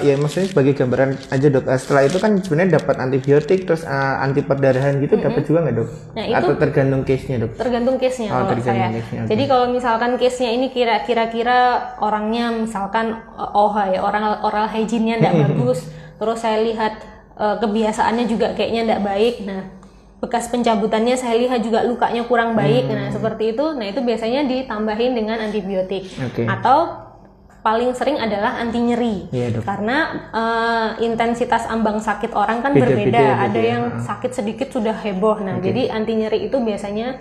ya maksudnya sebagai gambaran aja, Dok. Setelah itu kan sebenarnya dapat antibiotik, terus anti perdarahan gitu, dapat juga nggak, Dok? Nah, itu atau tergantung case-nya, Dok? Tergantung case-nya kalau saya. Jadi kalau misalkan case-nya ini kira-kira orangnya misalkan oral hygiene-nya nggak bagus, terus saya lihat kebiasaannya juga kayaknya tidak baik. Nah, bekas pencabutannya saya lihat juga lukanya kurang baik. Nah, seperti itu. Nah, itu biasanya ditambahin dengan antibiotik. Atau paling sering adalah anti nyeri. Karena intensitas ambang sakit orang kan berbeda. Ada yang sakit sedikit sudah heboh. Nah, jadi anti nyeri itu biasanya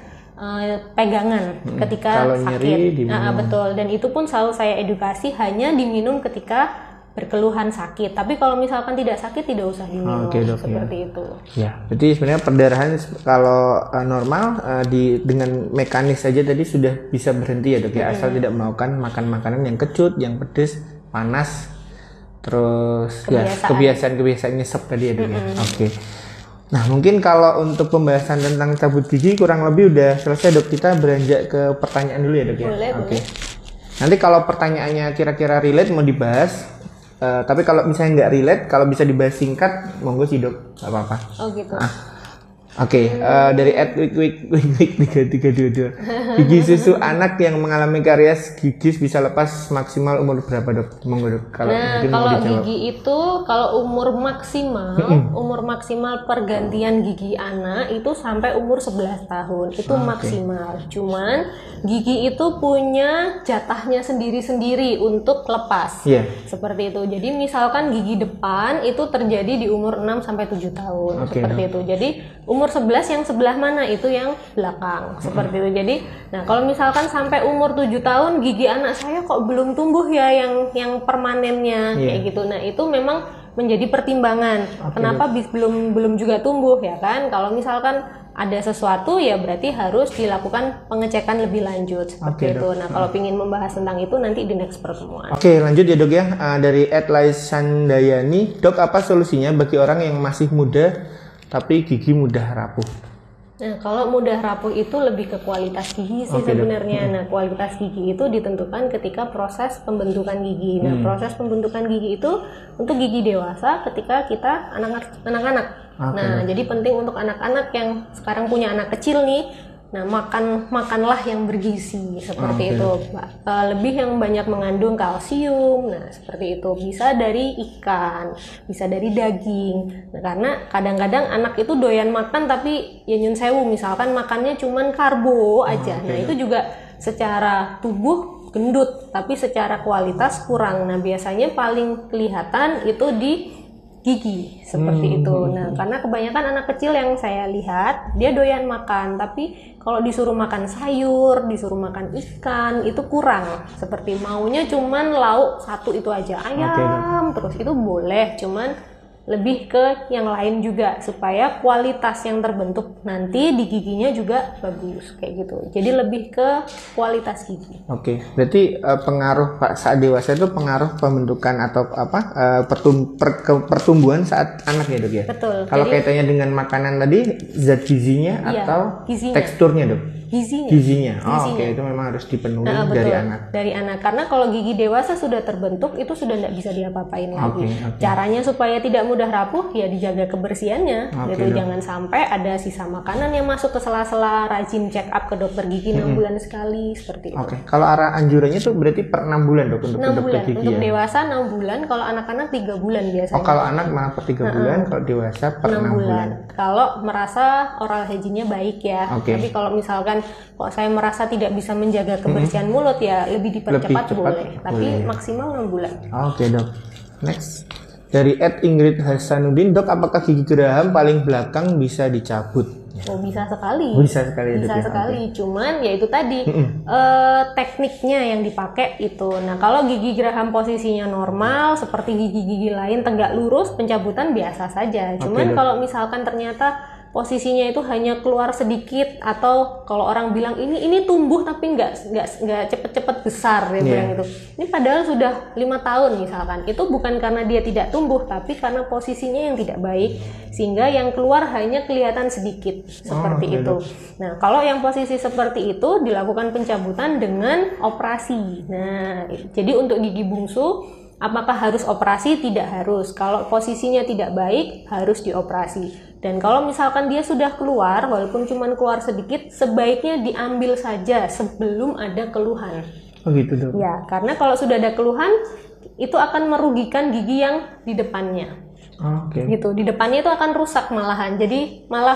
pegangan ketika sakit. Betul. Dan itu pun selalu saya edukasi hanya diminum ketika berkeluhan sakit. Tapi kalau misalkan tidak sakit, tidak usah diminum. Seperti itu. Ya, jadi sebenarnya perdarahan kalau normal dengan mekanis saja tadi sudah bisa berhenti ya, Dok, ya, asal tidak melakukan makan makanan yang kecut, yang pedas, panas, terus kebiasaan nyesep tadi ya, Dok. Nah, mungkin kalau untuk pembahasan tentang cabut gigi kurang lebih udah selesai, Dok. Kita beranjak ke pertanyaan dulu ya, Dok, ya. Boleh. Nanti kalau pertanyaannya kira-kira relate mau dibahas. Tapi kalau misalnya nggak relate, kalau bisa dibahas singkat, monggo sih, Dok, nggak apa-apa. Gitu. Dari @wik322. Gigi susu anak yang mengalami karies gigi bisa lepas maksimal umur berapa, Dok? Monggo, Dok. Kalau gigi itu kalau umur maksimal pergantian gigi anak itu sampai umur 11 tahun. Itu maksimal. Cuman gigi itu punya jatahnya sendiri-sendiri untuk lepas. Seperti itu. Jadi misalkan gigi depan itu terjadi di umur 6 sampai 7 tahun. Seperti itu. Jadi umur 11 yang sebelah mana itu yang belakang, seperti itu. Jadi, nah kalau misalkan sampai umur 7 tahun gigi anak saya kok belum tumbuh ya yang permanennya kayak gitu. Nah, itu memang menjadi pertimbangan. Kenapa belum juga tumbuh ya kan? Kalau misalkan ada sesuatu ya berarti harus dilakukan pengecekan lebih lanjut seperti itu. Nah, kalau ingin membahas tentang itu nanti di next pertemuan. Lanjut ya, Dok, ya. Dari @laisandayani, Dok, apa solusinya bagi orang yang masih muda tapi gigi mudah rapuh? Nah, kalau mudah rapuh itu lebih ke kualitas gigi sih sebenarnya. Nah, kualitas gigi itu ditentukan ketika proses pembentukan gigi. Nah, proses pembentukan gigi itu untuk gigi dewasa ketika kita anak-anak. Nah, jadi penting untuk anak-anak yang sekarang punya anak kecil nih. Nah, makanlah yang bergizi seperti itu. Lebih yang banyak mengandung kalsium. Nah, seperti itu. Bisa dari ikan, bisa dari daging. Nah, karena kadang-kadang anak itu doyan makan tapi ya nyun sewu, misalkan makannya cuman karbo aja. Nah, itu juga secara tubuh gendut, tapi secara kualitas kurang. Nah, biasanya paling kelihatan itu di gigi seperti itu. Nah, karena kebanyakan anak kecil yang saya lihat dia doyan makan, tapi kalau disuruh makan sayur, disuruh makan ikan itu kurang. Seperti maunya cuman lauk satu itu aja, ayam terus itu boleh, cuman lebih ke yang lain juga supaya kualitas yang terbentuk nanti di giginya juga bagus kayak gitu. Jadi lebih ke kualitas gigi. Oke, berarti pengaruh Pak saat dewasa itu pengaruh pembentukan atau apa pertumbuhan saat anak ya dok ya? Betul. Kalau kaitannya dengan makanan tadi zat gizinya atau gizinya. Teksturnya dok? Gizinya. Oke, itu memang harus dipenuhi Betul, dari anak. Dari anak, karena kalau gigi dewasa sudah terbentuk itu sudah tidak bisa diapa-apain lagi. Caranya supaya tidak mudah rapuh ya dijaga kebersihannya. Gitu. Jangan sampai ada sisa makanan yang masuk ke sela-sela. Rajin check up ke dokter gigi 6 bulan sekali seperti itu. Oke, kalau arah anjurannya itu berarti per 6 bulan dok untuk 6 dokter bulan. gigi Untuk ya? dewasa 6 bulan, kalau anak-anak 3 bulan biasanya. Oh, kalau anak malah per 3 bulan, kalau dewasa per 6 bulan. Kalau merasa oral hygiene-nya baik ya. Tapi kalau misalkan kok saya merasa tidak bisa menjaga kebersihan mulut ya lebih dipercepat boleh. Tapi maksimal 6 bulan. Oke dok. Next. Dari Ingrid Hasanuddin, dok apakah gigi geraham paling belakang bisa dicabut? Oh bisa sekali. Bisa sekali. Bisa sekali. Cuman ya itu tadi tekniknya yang dipakai itu. Nah kalau gigi geraham posisinya normal seperti gigi-gigi lain tegak lurus, pencabutan biasa saja. Cuman kalau misalkan ternyata posisinya itu hanya keluar sedikit atau kalau orang bilang ini tumbuh tapi nggak cepet-cepet besar dia bilang itu. Ini padahal sudah 5 tahun misalkan. Itu bukan karena dia tidak tumbuh tapi karena posisinya yang tidak baik sehingga yang keluar hanya kelihatan sedikit seperti itu. Nah, kalau yang posisi seperti itu dilakukan pencabutan dengan operasi. Nah, jadi untuk gigi bungsu apakah harus operasi? Tidak harus. Kalau posisinya tidak baik harus dioperasi. Dan kalau misalkan dia sudah keluar, walaupun cuma keluar sedikit, sebaiknya diambil saja sebelum ada keluhan. Oh gitu dok? Ya, karena kalau sudah ada keluhan, itu akan merugikan gigi yang di depannya. Gitu, di depannya itu akan rusak malahan. Jadi malah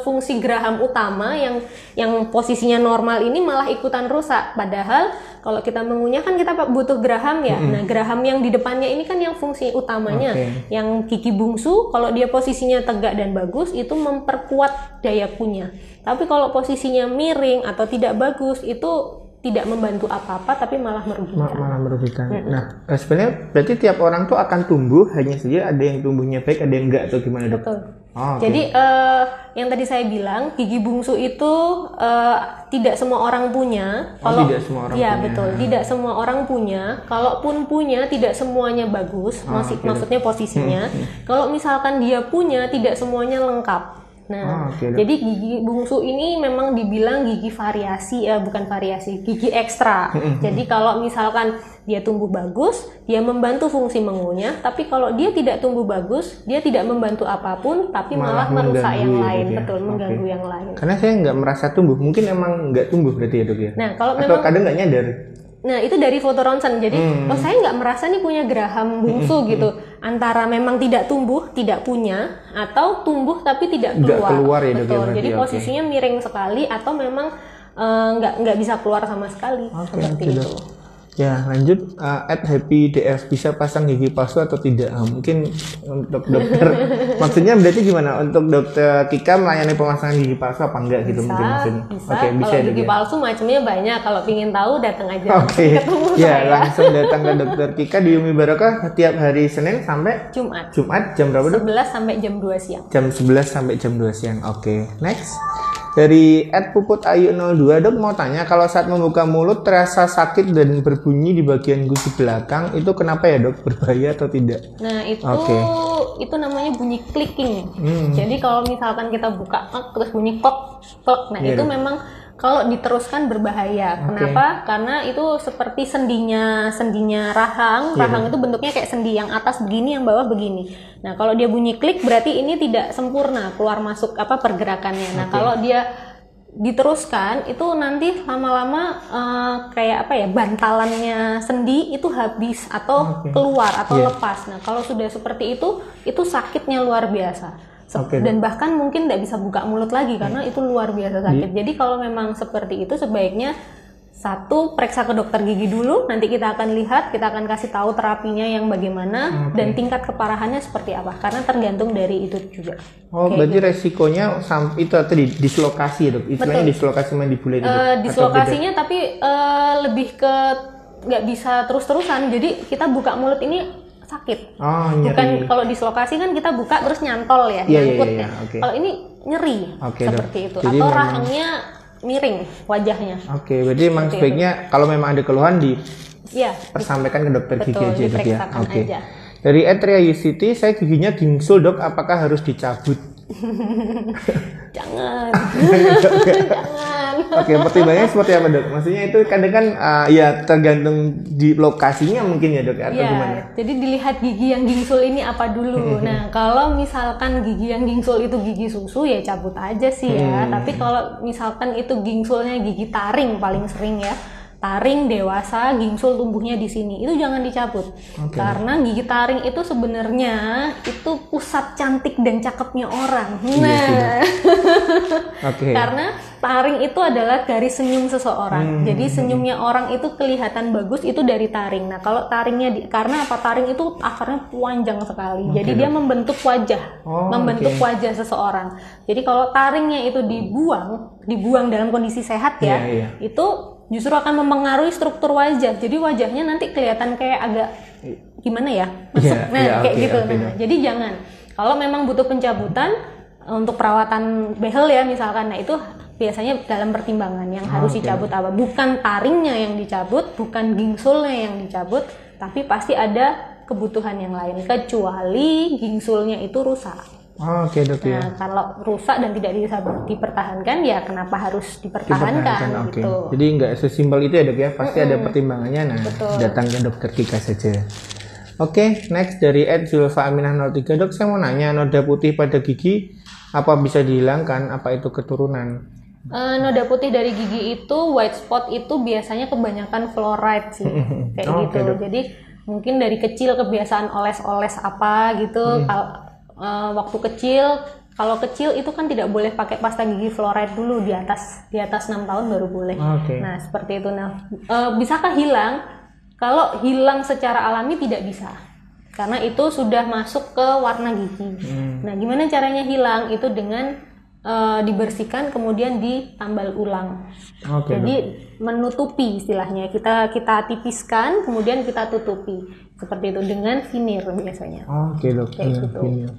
fungsi geraham utama yang posisinya normal ini malah ikutan rusak. Padahal kalau kita mengunyah kan kita butuh geraham ya. Nah geraham yang di depannya ini kan yang fungsi utamanya. Yang gigi bungsu kalau dia posisinya tegak dan bagus itu memperkuat daya kunyah. Tapi kalau posisinya miring atau tidak bagus itu tidak membantu apa-apa tapi malah merugikan. Nah, sebenarnya berarti tiap orang tuh akan tumbuh, hanya saja ada yang tumbuhnya baik, ada yang enggak atau gimana dok? Betul. Jadi yang tadi saya bilang gigi bungsu itu tidak semua orang punya. Tidak semua orang punya. Betul. Tidak semua orang punya. Kalaupun punya tidak semuanya bagus. Maksudnya posisinya. Kalau misalkan dia punya tidak semuanya lengkap. Nah, jadi gigi bungsu ini memang dibilang gigi variasi bukan variasi, gigi ekstra. Jadi kalau misalkan dia tumbuh bagus, dia membantu fungsi mengunyah, tapi kalau dia tidak tumbuh bagus, dia tidak membantu apapun, tapi malah merusak yang lain, mengganggu yang lain. Karena saya nggak merasa tumbuh, mungkin emang nggak tumbuh berarti ya dok ya? Nah, kalau atau kadang nggak nyadar. Nah itu dari foto ronsen, jadi saya nggak merasa nih punya geraham bungsu gitu. Antara memang tidak tumbuh, tidak punya, atau tumbuh tapi tidak keluar. Ya, betul. Jadi posisinya miring sekali atau memang nggak bisa keluar sama sekali seperti itu. Ya lanjut, @happydf bisa pasang gigi palsu atau tidak? Mungkin untuk dokter maksudnya berarti gimana untuk dokter Kika melayani pemasangan gigi palsu apa enggak gitu? Mungkin maksudnya. Bisa. Kalau gigi palsu macamnya banyak, kalau pingin tahu datang aja ketemu saya. Langsung datang ke dokter Kika di Umi Barokah tiap hari Senin sampai Jumat jam berapa dok? 11 sampai jam 2 siang. Jam 11 sampai jam 2 siang. Next. Dari @puputayu02, dok mau tanya, kalau saat membuka mulut terasa sakit dan berbunyi di bagian gusi belakang, itu kenapa ya dok? Berbahaya atau tidak? Nah itu namanya bunyi clicking. Jadi kalau misalkan kita buka terus bunyi klok, nah itu memang kalau diteruskan berbahaya. Kenapa? Karena itu seperti sendinya rahang. Rahang itu bentuknya kayak sendi, yang atas begini, yang bawah begini. Nah, kalau dia bunyi klik berarti ini tidak sempurna keluar masuk pergerakannya. Nah, kalau dia diteruskan itu nanti lama-lama kayak bantalannya sendi itu habis atau keluar atau lepas. Nah, kalau sudah seperti itu sakitnya luar biasa. Dan bahkan mungkin tidak bisa buka mulut lagi karena itu luar biasa sakit. Jadi kalau memang seperti itu sebaiknya Satu, periksa ke dokter gigi dulu, nanti kita akan lihat, kita akan kasih tahu terapinya yang bagaimana dan tingkat keparahannya seperti apa, karena tergantung dari itu juga. Berarti resikonya itu tadi dislokasi ya dok, istilahnya dislokasi mandibular itu. Dislokasinya tapi lebih ke nggak bisa terus-terusan, jadi kita buka mulut ini sakit. Bukan kalau dislokasi kan kita buka terus nyantol ya, nyangkut ya. Kalau ini nyeri seperti itu, jadi atau rahangnya miring wajahnya. Berarti memang sebaiknya kalau memang ada keluhan persampaikan ke dokter gigi aja dok ya. Aja. Dari Atria City, saya giginya gingsul dok, apakah harus dicabut? Jangan. Pertimbangannya seperti apa dok? Maksudnya itu kadang kan ya tergantung di lokasinya mungkin ya dok, atau gimana? Jadi dilihat gigi yang gingsul ini apa dulu. Nah kalau misalkan gigi yang gingsul itu gigi susu ya cabut aja sih ya. Tapi kalau misalkan itu gingsulnya gigi taring paling sering ya. Taring dewasa, gingsul tumbuhnya di sini, itu jangan dicabut. Karena gigi taring itu sebenarnya itu pusat cantik dan cakepnya orang. Karena taring itu adalah garis senyum seseorang. Jadi senyumnya orang itu kelihatan bagus itu dari taring. Nah kalau taringnya karena apa, taring itu akarnya panjang sekali. Jadi dia membentuk wajah, wajah seseorang. Jadi kalau taringnya itu dibuang dalam kondisi sehat ya, itu justru akan mempengaruhi struktur wajah. Jadi wajahnya nanti kelihatan kayak agak gimana ya, masuk, gitu. Jadi jangan. Kalau memang butuh pencabutan untuk perawatan behel ya misalkan, nah itu biasanya dalam pertimbangan yang harus dicabut apa. Bukan taringnya yang dicabut, bukan gingsulnya yang dicabut, tapi pasti ada kebutuhan yang lain. Kecuali gingsulnya itu rusak. Dok ya. Nah, kalau rusak dan tidak bisa dipertahankan ya kenapa harus dipertahankan gitu. Jadi nggak sesimpel itu ya dok ya, pasti ada pertimbangannya. Nah, datang ke dokter gigi saja. Next dari Zulfa Aminah 03, dok saya mau nanya, noda putih pada gigi apa bisa dihilangkan? Apa itu keturunan? Noda putih dari gigi itu, white spot itu biasanya kebanyakan fluoride sih, kayak gitu. Dok. Jadi mungkin dari kecil kebiasaan oles-oles apa gitu. Waktu kecil, kalau kecil itu kan tidak boleh pakai pasta gigi fluoride dulu, di atas 6 tahun baru boleh. Nah seperti itu. Nah bisakah hilang? Kalau hilang secara alami tidak bisa, karena itu sudah masuk ke warna gigi. Nah gimana caranya hilang? Itu dengan dibersihkan kemudian ditambal ulang. Jadi menutupi istilahnya, kita tipiskan kemudian kita tutupi seperti itu dengan vinir biasanya. Dok. Vinir.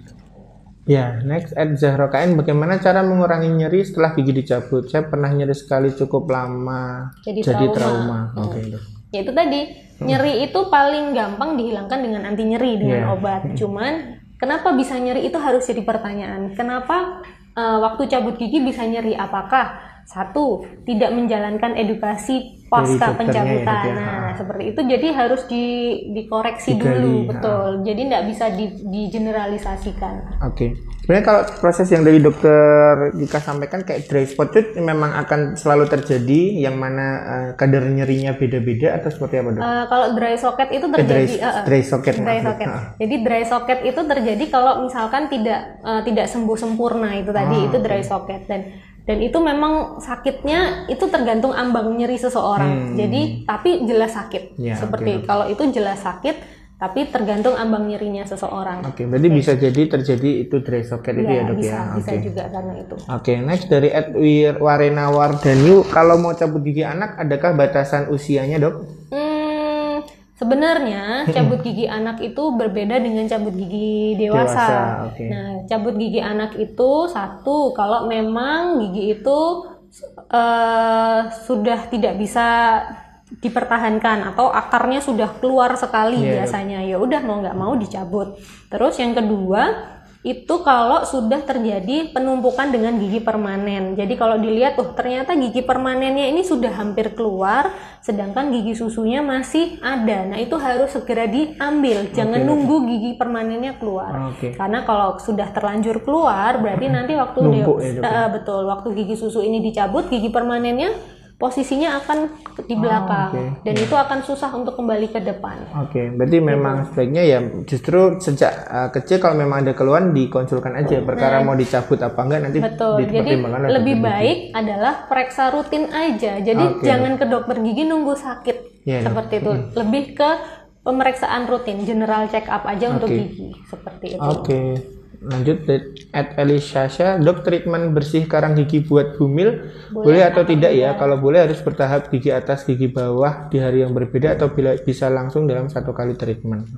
Ya, next Zahra KN, bagaimana cara mengurangi nyeri setelah gigi dicabut? Saya pernah nyeri sekali cukup lama jadi trauma. Dok. Ya itu tadi, nyeri itu paling gampang dihilangkan dengan anti nyeri dengan obat. Cuman kenapa bisa nyeri itu harus jadi pertanyaan. Kenapa waktu cabut gigi bisa nyeri? Apakah satu, tidak menjalankan edukasi pasca pencabutan. Nah, seperti itu. Jadi harus dikoreksi dulu, betul. Jadi tidak bisa digeneralisasikan. Sebenarnya kalau proses yang dari dokter Gika sampaikan kayak dry spot itu memang akan selalu terjadi, yang mana kadar nyerinya beda-beda atau seperti apa dok? Kalau dry socket itu terjadi dry socket. Jadi dry socket itu terjadi kalau misalkan tidak sembuh sempurna itu tadi, itu dry socket. Dan itu memang sakitnya itu tergantung ambang nyeri seseorang. Jadi tapi jelas sakit. Seperti kalau itu jelas sakit, tapi tergantung ambang nyerinya seseorang. Berarti bisa jadi terjadi itu dry socket itu ya dok ya? Bisa juga karena itu. Next dari Warena Wardani, kalau mau cabut gigi anak, adakah batasan usianya dok? Sebenarnya cabut gigi anak itu berbeda dengan cabut gigi dewasa. Nah, cabut gigi anak itu satu, kalau memang gigi itu sudah tidak bisa dipertahankan atau akarnya sudah keluar sekali biasanya, ya udah mau nggak mau dicabut. Terus yang kedua itu kalau sudah terjadi penumpukan dengan gigi permanen. Jadi kalau dilihat ternyata gigi permanennya ini sudah hampir keluar, sedangkan gigi susunya masih ada. Nah itu harus segera diambil, jangan nunggu gigi permanennya keluar. Karena kalau sudah terlanjur keluar, berarti nanti waktu waktu gigi susu ini dicabut, gigi permanennya posisinya akan di belakang dan itu akan susah untuk kembali ke depan. Berarti memang sebaiknya ya justru sejak kecil kalau memang ada keluhan dikonsulkan aja perkara mau dicabut apa enggak nanti. Betul. Jadi lebih baik adalah periksa rutin aja. Jadi jangan ke dokter gigi nunggu sakit seperti itu. Lebih ke pemeriksaan rutin, general check up aja untuk gigi seperti itu. Lanjut Elisasha, dok, treatment bersih karang gigi buat bumil boleh atau tidak ya? Kalau boleh harus bertahap, gigi atas gigi bawah di hari yang berbeda atau bisa langsung dalam 1 kali treatment?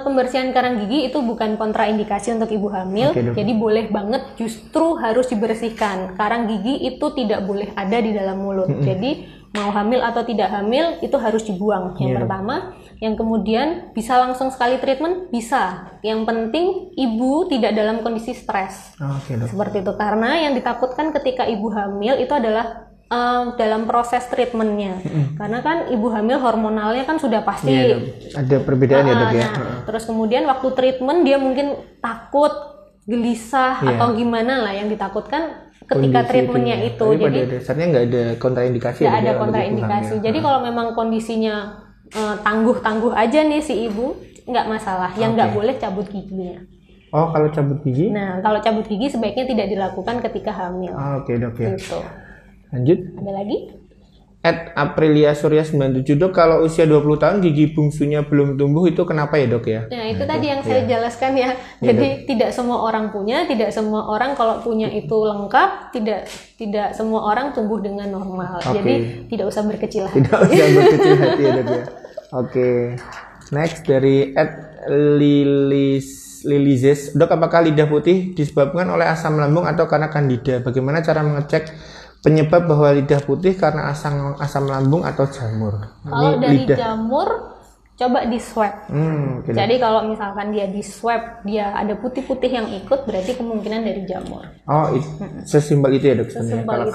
Pembersihan karang gigi itu bukan kontraindikasi untuk ibu hamil, jadi boleh banget, justru harus dibersihkan. Karang gigi itu tidak boleh ada di dalam mulut, jadi mau hamil atau tidak hamil itu harus dibuang. Yang pertama, yang kemudian bisa langsung sekali treatment, bisa. Yang penting ibu tidak dalam kondisi stres. Seperti itu, karena yang ditakutkan ketika ibu hamil itu adalah dalam proses treatmentnya. Karena kan ibu hamil hormonalnya kan sudah pasti ada perbedaan ya dok ya. Terus kemudian waktu treatment dia mungkin takut, gelisah atau gimana lah yang ditakutkan ketika treatmentnya itu. Jadi pada dasarnya nggak ada kontraindikasi. Nggak ada kontraindikasi. Jadi kalau memang kondisinya tangguh-tangguh aja nih si ibu, nggak masalah. Yang nggak boleh cabut giginya. Kalau cabut gigi? Nah, kalau cabut gigi sebaiknya tidak dilakukan ketika hamil. Dok ya. Gitu. Lanjut. Ada lagi? Aprilia Surya 97, dok, kalau usia 20 tahun gigi bungsunya belum tumbuh itu kenapa ya dok ya? Nah itu tadi yang saya jelaskan ya. Jadi tidak semua orang punya, tidak semua orang kalau punya itu lengkap, tidak semua orang tumbuh dengan normal. Jadi tidak usah berkecil hati. Tidak usah berkecil hati ya dok ya. Next dari Lilizes, dok, apakah lidah putih disebabkan oleh asam lambung atau karena kandida? Bagaimana cara mengecek penyebab bahwa lidah putih karena asam lambung atau jamur? Kalau dari jamur, coba di swab. Jadi kalau misalkan dia di swab, dia ada putih-putih yang ikut, berarti kemungkinan dari jamur. Sesimpel itu ya dok? Sesimpel itu.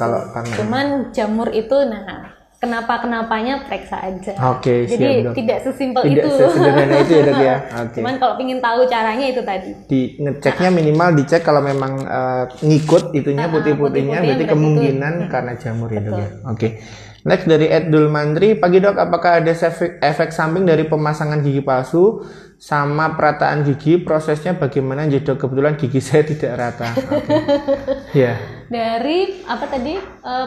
Cuman jamur itu, kenapa-kenapanya periksa aja. Jadi siap, tidak sesimpel itu. Tidak sesederhana itu ya dok ya. Cuman kalau ingin tahu caranya itu tadi. Ngeceknya minimal dicek kalau memang ngikut itunya putih-putihnya, berarti kemungkinan karena jamur ya dok ya. Next dari Edul Mandri, pagi dok, apakah ada efek samping dari pemasangan gigi palsu sama perataan gigi? Prosesnya bagaimana ya dok? Kebetulan gigi saya tidak rata. Dari apa tadi,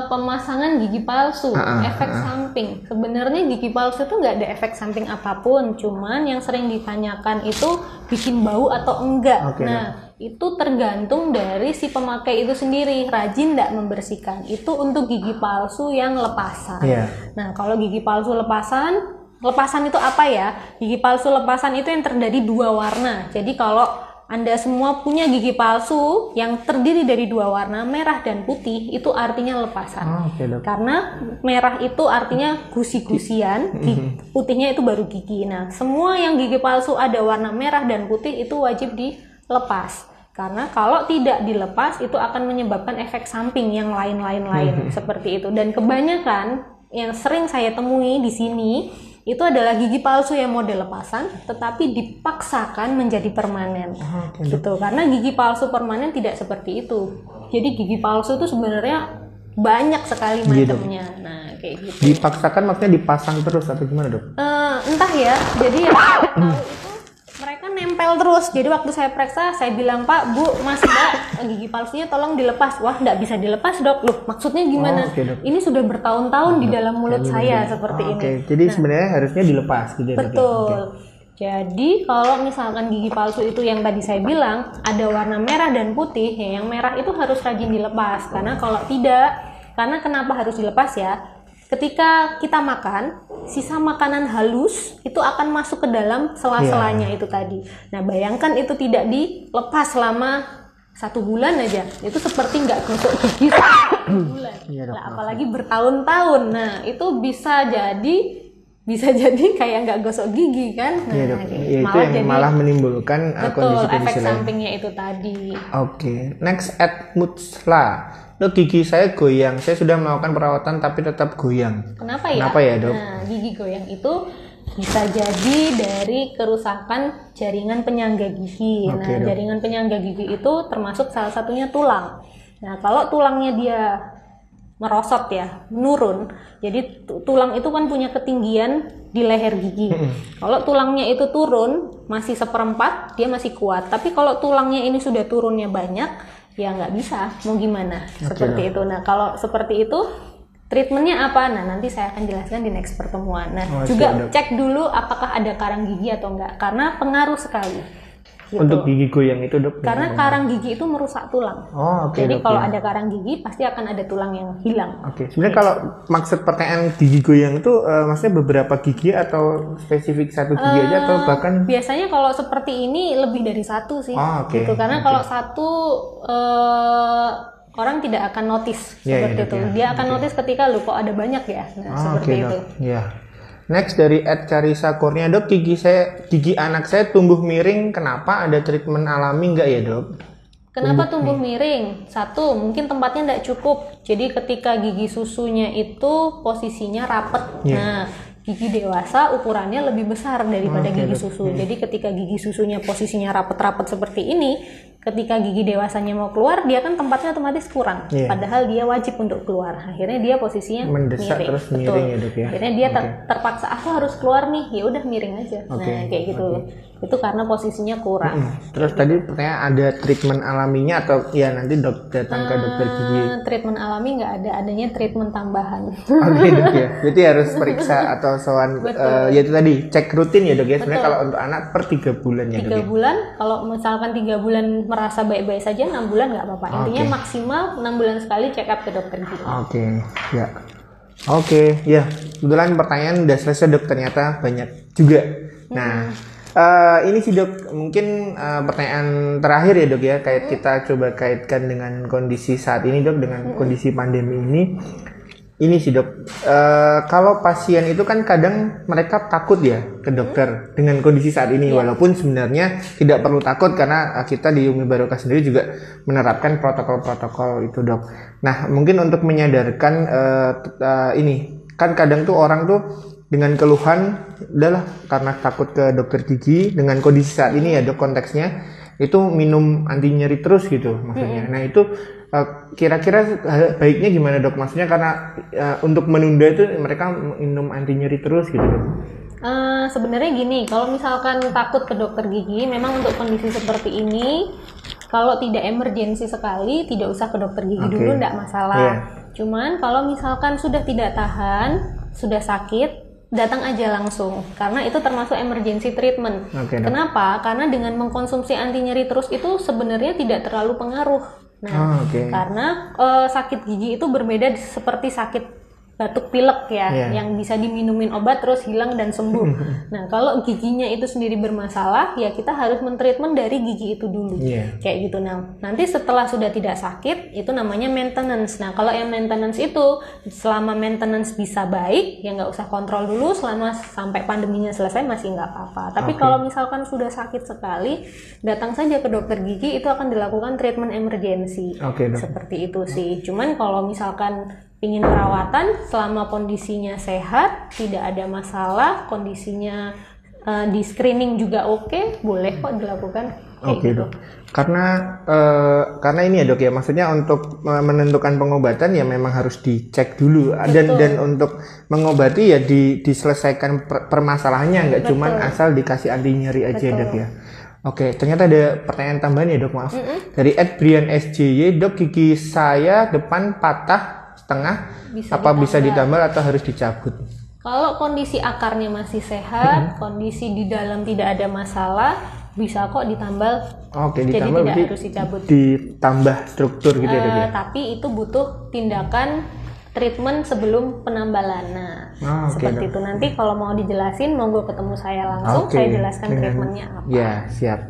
pemasangan gigi palsu, efek samping. Sebenarnya gigi palsu itu nggak ada efek samping apapun, cuman yang sering ditanyakan itu bikin bau atau enggak. Itu tergantung dari si pemakai itu sendiri, rajin nggak membersihkan. Itu untuk gigi palsu yang lepasan. Nah, kalau gigi palsu lepasan itu apa ya? Gigi palsu lepasan itu yang terdiri 2 warna. Jadi kalau Anda semua punya gigi palsu yang terdiri dari 2 warna, merah dan putih, itu artinya lepasan. Karena merah itu artinya gusi-gusian, putihnya itu baru gigi. Nah, semua yang gigi palsu ada warna merah dan putih itu wajib dilepas. Karena kalau tidak dilepas itu akan menyebabkan efek samping yang lain-lain seperti itu. Dan kebanyakan yang sering saya temui di sini itu adalah gigi palsu yang model lepasan, tetapi dipaksakan menjadi permanen. Gitu. Karena gigi palsu permanen tidak seperti itu. Jadi gigi palsu itu sebenarnya banyak sekali macamnya. Nah, kayak gitu. Dipaksakan maksudnya dipasang terus atau gimana dok? Entah ya. Jadi ya tahu itu mereka nempel terus. Jadi waktu saya periksa, saya bilang, Pak, Bu, Mas, Mbak, gigi palsunya tolong dilepas. Wah, nggak bisa dilepas dok. Loh, maksudnya gimana? Ini sudah bertahun-tahun di dalam mulut saya seperti ini. Jadi sebenarnya harusnya dilepas gitu. Betul. Jadi kalau misalkan gigi palsu itu yang tadi saya bilang ada warna merah dan putih, ya yang merah itu harus rajin dilepas. Karena kalau tidak, karena kenapa harus dilepas ya? Ketika kita makan, sisa makanan halus itu akan masuk ke dalam sela-selanya itu tadi. Nah, bayangkan itu tidak dilepas selama 1 bulan aja, itu seperti nggak gosok gigi 1 bulan. Nah, apalagi bertahun-tahun. Nah, itu bisa jadi kayak nggak gosok gigi kan? Nah, itu yang malah menimbulkan kondisi-kondisi efek sampingnya itu tadi. Next at Mutsla. Dok, gigi saya goyang. Saya sudah melakukan perawatan tapi tetap goyang. Kenapa ya? Kenapa ya dok? Nah, gigi goyang itu bisa jadi dari kerusakan jaringan penyangga gigi. Jaringan penyangga gigi itu termasuk salah satunya tulang. Nah, kalau tulangnya dia merosot ya, menurun. Jadi tulang itu kan punya ketinggian di leher gigi. Kalau tulangnya itu turun masih 1/4, dia masih kuat. Tapi kalau tulangnya ini sudah turunnya banyak, ya nggak bisa. Mau gimana? Seperti itu. Nah, kalau seperti itu treatmentnya apa? Nah, nanti saya akan jelaskan di next pertemuan. Nah, juga cek dulu apakah ada karang gigi atau enggak, karena pengaruh sekali. Gitu. Untuk gigi goyang itu dok? Karena karang gigi itu merusak tulang. Jadi kalau ada karang gigi pasti akan ada tulang yang hilang. Sebenarnya kalau maksud pertanyaan gigi goyang itu maksudnya beberapa gigi atau spesifik satu gigi aja atau bahkan? Biasanya kalau seperti ini lebih dari satu sih. Gitu. Karena kalau satu orang tidak akan notice seperti itu. Dia akan notice ketika kok ada banyak ya. Nah, seperti itu. Next dari Ed Carissa Kurnia, dok, gigi anak saya tumbuh miring, kenapa? Ada treatment alami nggak ya dok? Kenapa tumbuh miring? Satu, mungkin tempatnya nggak cukup. Jadi ketika gigi susunya itu posisinya rapet. Nah, gigi dewasa ukurannya lebih besar daripada gigi susu. Jadi ketika gigi susunya posisinya rapet-rapet seperti ini, ketika gigi dewasanya mau keluar, dia kan tempatnya otomatis kurang. Padahal dia wajib untuk keluar. Akhirnya dia posisinya mendesak miring. Terus miring ya dok ya. Akhirnya dia terpaksa, aku harus keluar nih, ya udah miring aja. Nah kayak gitu. Itu karena posisinya kurang. Terus tadi pertanyaan ada treatment alaminya atau ya nanti datang ke dokter gigi? Treatment alami nggak ada, adanya treatment tambahan. Dok ya. Jadi harus periksa atau soal ya itu tadi cek rutin ya dok ya. Sebenarnya kalau untuk anak per 3 bulan ya dok. 3 bulan, kalau misalkan 3 bulan merasa baik-baik saja, 6 bulan nggak apa-apa. Intinya maksimal 6 bulan sekali check up ke dokter gigi. Ya. Kebetulan pertanyaan udah selesai dok, ternyata banyak juga. Nah, ini sih dok, mungkin pertanyaan terakhir ya dok ya, kita coba kaitkan dengan kondisi saat ini dok, dengan kondisi pandemi ini. Ini sih dok, kalau pasien itu kan kadang mereka takut ya ke dokter dengan kondisi saat ini, walaupun sebenarnya tidak perlu takut karena kita di Umi Barokah sendiri juga menerapkan protokol-protokol itu dok. Nah, mungkin untuk menyadarkan ini, kan kadang tuh orang tuh dengan keluhan, udahlah karena takut ke dokter gigi, dengan kondisi saat ini ya dok konteksnya, itu minum anti nyeri terus gitu maksudnya. Nah itu kira-kira baiknya gimana dok? Maksudnya karena untuk menunda itu mereka minum anti nyeri terus gitu dok? Sebenarnya gini, kalau misalkan takut ke dokter gigi, memang untuk kondisi seperti ini, kalau tidak emergensi sekali, tidak usah ke dokter gigi dulu, tidak masalah. Cuman kalau misalkan sudah tidak tahan, sudah sakit, datang aja langsung, karena itu termasuk emergency treatment. Kenapa? Karena dengan mengkonsumsi anti nyeri terus itu sebenarnya tidak terlalu pengaruh. Nah, karena sakit gigi itu berbeda seperti sakit batuk pilek ya, yang bisa diminumin obat terus hilang dan sembuh. Nah, kalau giginya itu sendiri bermasalah, ya kita harus mentreatment dari gigi itu dulu. Kayak gitu. Nah, nanti setelah sudah tidak sakit, itu namanya maintenance. Nah, kalau yang maintenance itu, selama maintenance bisa baik, ya nggak usah kontrol dulu, selama sampai pandeminya selesai masih nggak apa-apa. Tapi kalau misalkan sudah sakit sekali, datang saja ke dokter gigi, itu akan dilakukan treatment emergency. Seperti itu sih. Cuman kalau misalkan ingin perawatan selama kondisinya sehat, tidak ada masalah, kondisinya di screening juga oke, boleh kok dilakukan. Dok. Karena ini ya dok ya, maksudnya untuk menentukan pengobatan ya memang harus dicek dulu. Dan untuk mengobati ya diselesaikan permasalahannya, nggak cuman asal dikasih anti nyeri aja dok ya. Ternyata ada pertanyaan tambahan ya dok, maaf. Dari Brian SJY, dok, gigi saya depan patah tengah, bisa ditambal atau harus dicabut? Kalau kondisi akarnya masih sehat, kondisi di dalam tidak ada masalah, bisa kok ditambal. Jadi tidak harus dicabut. Ditambah struktur gitu ya? Tapi itu butuh tindakan treatment sebelum penambalan. Nah, seperti itu. Nanti kalau mau dijelasin, monggo ketemu saya langsung, saya jelaskan treatmentnya apa. Ya, siap.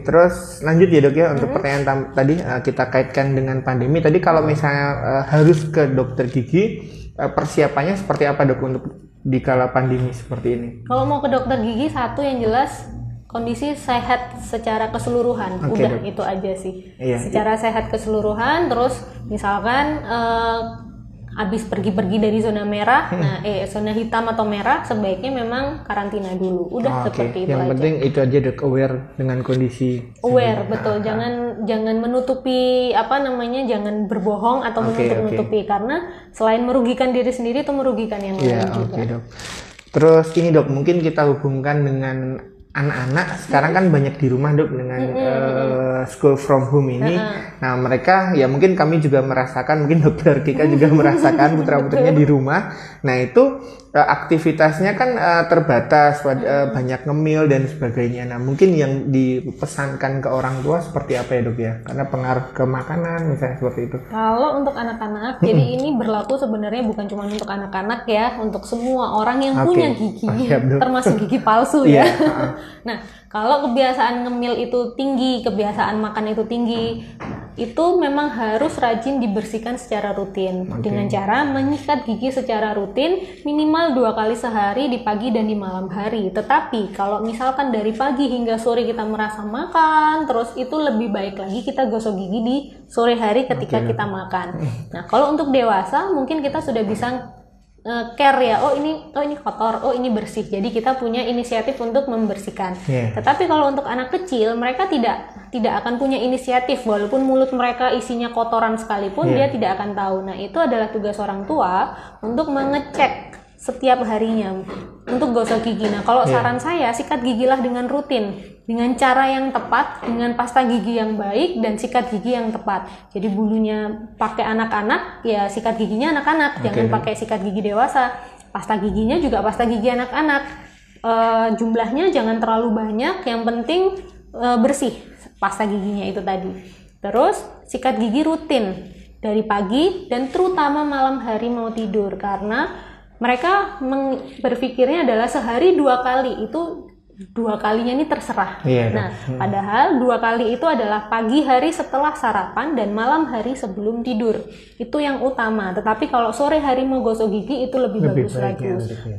Terus lanjut ya dok ya, untuk pertanyaan tadi kita kaitkan dengan pandemi. Tadi kalau misalnya harus ke dokter gigi, persiapannya seperti apa dok untuk dikala pandemi seperti ini? Kalau mau ke dokter gigi, satu yang jelas kondisi sehat secara keseluruhan. Udah dok, itu aja sih. Secara sehat keseluruhan, terus misalkan habis pergi-pergi dari zona merah, zona hitam atau merah, sebaiknya memang karantina dulu. Udah seperti itu yang aja. penting itu aja, Dok, aware dengan kondisi. Aware, betul. Jangan menutupi jangan berbohong atau menutup-nutupi, karena selain merugikan diri sendiri itu merugikan yang lain juga. Dok. Terus ini, Dok, mungkin kita hubungkan dengan anak-anak sekarang kan banyak di rumah, Dok, dengan school from home ini. Nah, mereka ya mungkin kami juga merasakan, mungkin Dokter Kika juga merasakan putra-putrinya di rumah. Nah, itu aktivitasnya kan terbatas, banyak ngemil dan sebagainya. Nah, mungkin yang dipesankan ke orang tua seperti apa ya, Dok ya? Karena pengaruh ke makanan misalnya seperti itu. Kalau untuk anak-anak, jadi ini berlaku sebenarnya bukan cuma untuk anak-anak ya, untuk semua orang yang punya gigi, termasuk gigi palsu ya. Nah, kalau kebiasaan ngemil itu tinggi, kebiasaan makan itu tinggi, itu memang harus rajin dibersihkan secara rutin dengan cara menyikat gigi secara rutin minimal 2 kali sehari di pagi dan di malam hari. Tetapi kalau misalkan dari pagi hingga sore kita merasa makan terus, itu lebih baik lagi kita gosok gigi di sore hari ketika kita makan. Nah, kalau untuk dewasa mungkin kita sudah bisa care ya, oh ini kotor, oh ini bersih. Jadi kita punya inisiatif untuk membersihkan. Tetapi kalau untuk anak kecil, mereka tidak akan punya inisiatif, walaupun mulut mereka isinya kotoran sekalipun dia tidak akan tahu. Nah, itu adalah tugas orang tua untuk mengecek setiap harinya untuk gosok gigi. Nah, kalau saran saya, sikat gigilah dengan rutin, dengan cara yang tepat, dengan pasta gigi yang baik dan sikat gigi yang tepat. Jadi bulunya pakai anak-anak, ya sikat giginya anak-anak, jangan pakai sikat gigi dewasa. Pasta giginya juga pasta gigi anak-anak. Jumlahnya jangan terlalu banyak, yang penting bersih pasta giginya itu tadi. Terus sikat gigi rutin dari pagi dan terutama malam hari mau tidur, karena mereka berpikirnya adalah sehari 2 kali, itu 2 kalinya ini terserah. Nah, padahal 2 kali itu adalah pagi hari setelah sarapan dan malam hari sebelum tidur. Itu yang utama. Tetapi kalau sore hari mau gosok gigi itu lebih bagus lagi.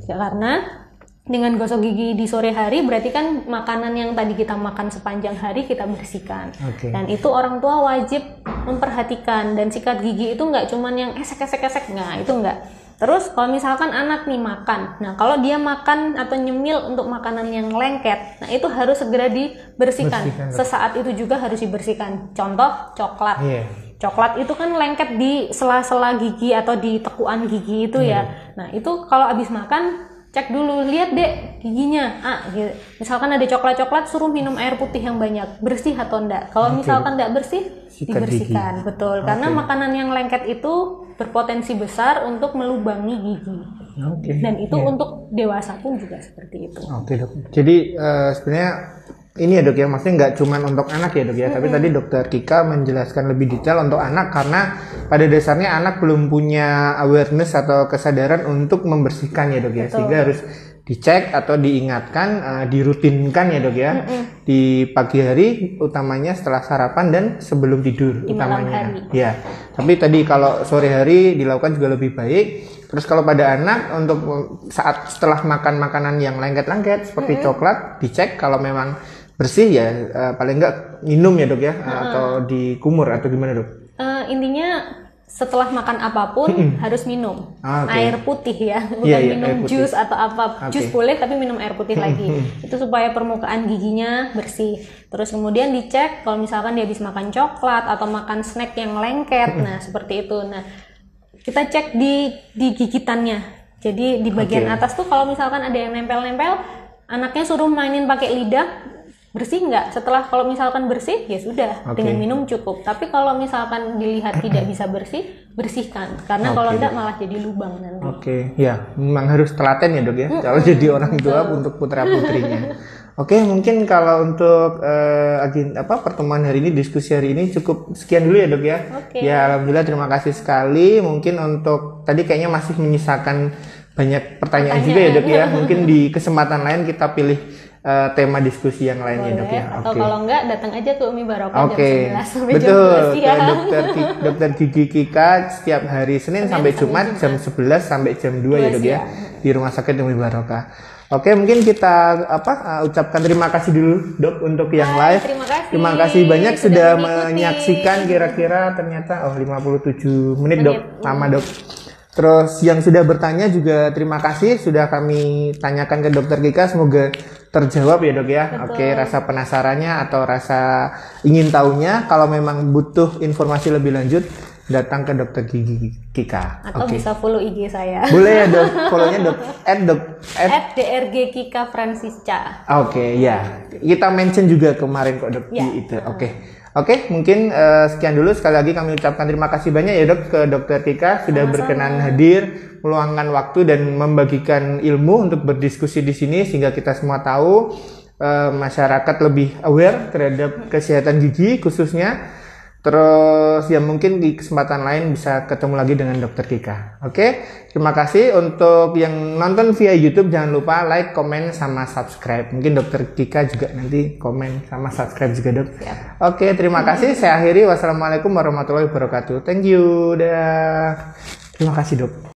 Karena dengan gosok gigi di sore hari berarti kan makanan yang tadi kita makan sepanjang hari kita bersihkan. Dan itu orang tua wajib memperhatikan. Dan sikat gigi itu nggak cuman yang esek-esek-esek, nah itu nggak. Terus kalau misalkan anak nih makan, nah kalau dia makan atau nyemil untuk makanan yang lengket, nah itu harus segera dibersihkan. Sesaat itu juga harus dibersihkan. Contoh coklat. Coklat itu kan lengket di sela-sela gigi atau di tekuan gigi itu ya. Nah itu kalau habis makan, cek dulu, lihat deh giginya. Gitu. Misalkan ada coklat-coklat, suruh minum air putih yang banyak, bersih atau enggak. Kalau misalkan enggak bersih, dibersihkan. Betul, karena makanan yang lengket itu berpotensi besar untuk melubangi gigi. Dan itu untuk dewasa pun juga seperti itu. Dok. Jadi sebenarnya ini ya, Dok ya, maksudnya nggak cuma untuk anak ya, Dok ya, tapi tadi Dokter Kika menjelaskan lebih detail untuk anak, karena pada dasarnya anak belum punya awareness atau kesadaran untuk membersihkan ya, Dok ya. Sehingga harus dicek atau diingatkan, dirutinkan ya, Dok ya, di pagi hari utamanya, setelah sarapan dan sebelum tidur di utamanya. Malam hari. Ya, tapi tadi kalau sore hari dilakukan juga lebih baik. Terus kalau pada anak, untuk saat setelah makan makanan yang lengket-lengket seperti coklat, dicek kalau memang bersih ya, paling enggak minum ya, Dok ya, atau dikumur atau gimana, Dok? Intinya setelah makan apapun harus minum air putih ya, bukan minum jus atau apa. Jus boleh tapi minum air putih lagi. Itu supaya permukaan giginya bersih. Terus kemudian dicek kalau misalkan dia habis makan coklat atau makan snack yang lengket, nah seperti itu. Nah, kita cek di gigitannya. Jadi di bagian atas tuh kalau misalkan ada yang nempel-nempel, anaknya suruh mainin pakai lidah, bersih nggak? Setelah kalau misalkan bersih, ya sudah, dengan minum cukup. Tapi kalau misalkan dilihat tidak bisa bersih, bersihkan. Karena kalau enggak malah jadi lubang nanti. Ya, memang harus telaten ya, Dok ya, kalau jadi orang tua untuk putra-putrinya. Mungkin kalau untuk pertemuan hari ini, diskusi hari ini cukup sekian dulu ya, Dok ya. Ya, alhamdulillah, terima kasih sekali. Mungkin untuk tadi kayaknya masih menyisakan banyak pertanyaan juga ya, Dok ya. Mungkin di kesempatan lain kita pilih tema diskusi yang lainnya, Dok ya. Atau kalau enggak, datang aja ke Umi Barokah jam 11 sampai betul, jam 12 Dokter Gigi Kika setiap hari Senin sampai Jumat jam 11 sampai jam 2 ya, Dok ya, di Rumah Sakit Umi Barokah. Mungkin kita ucapkan terima kasih dulu, Dok, untuk yang live. Terima kasih banyak sudah menyaksikan. Kira-kira ternyata 57 menit, Dok. Lama, Dok. Terus yang sudah bertanya juga terima kasih sudah kami tanyakan ke Dokter Kika, semoga terjawab ya dok ya. Betul. Oke, rasa penasarannya atau rasa ingin tahunya, kalau memang butuh informasi lebih lanjut datang ke Dokter Gigi Kika. Atau bisa follow IG saya. Boleh ya dok, follow-nya dok @drg Kika Francisca. Oke, ya. Kita mention juga kemarin kok dok Ya. di itu. Oke, mungkin sekian dulu. Sekali lagi kami ucapkan terima kasih banyak ya dok ke Dokter Kika sudah Sama-sama. berkenan hadir, meluangkan waktu dan membagikan ilmu untuk berdiskusi di sini sehingga kita semua tahu masyarakat lebih aware terhadap kesehatan gigi khususnya. Terus ya mungkin di kesempatan lain bisa ketemu lagi dengan Dokter Kika. Oke, terima kasih untuk yang nonton via YouTube. Jangan lupa like, komen, sama subscribe. Mungkin Dokter Kika juga nanti komen sama subscribe juga dok. Siap. Oke, terima kasih. Saya akhiri. Wassalamualaikum warahmatullahi wabarakatuh. Thank you. Dah. Terima kasih dok.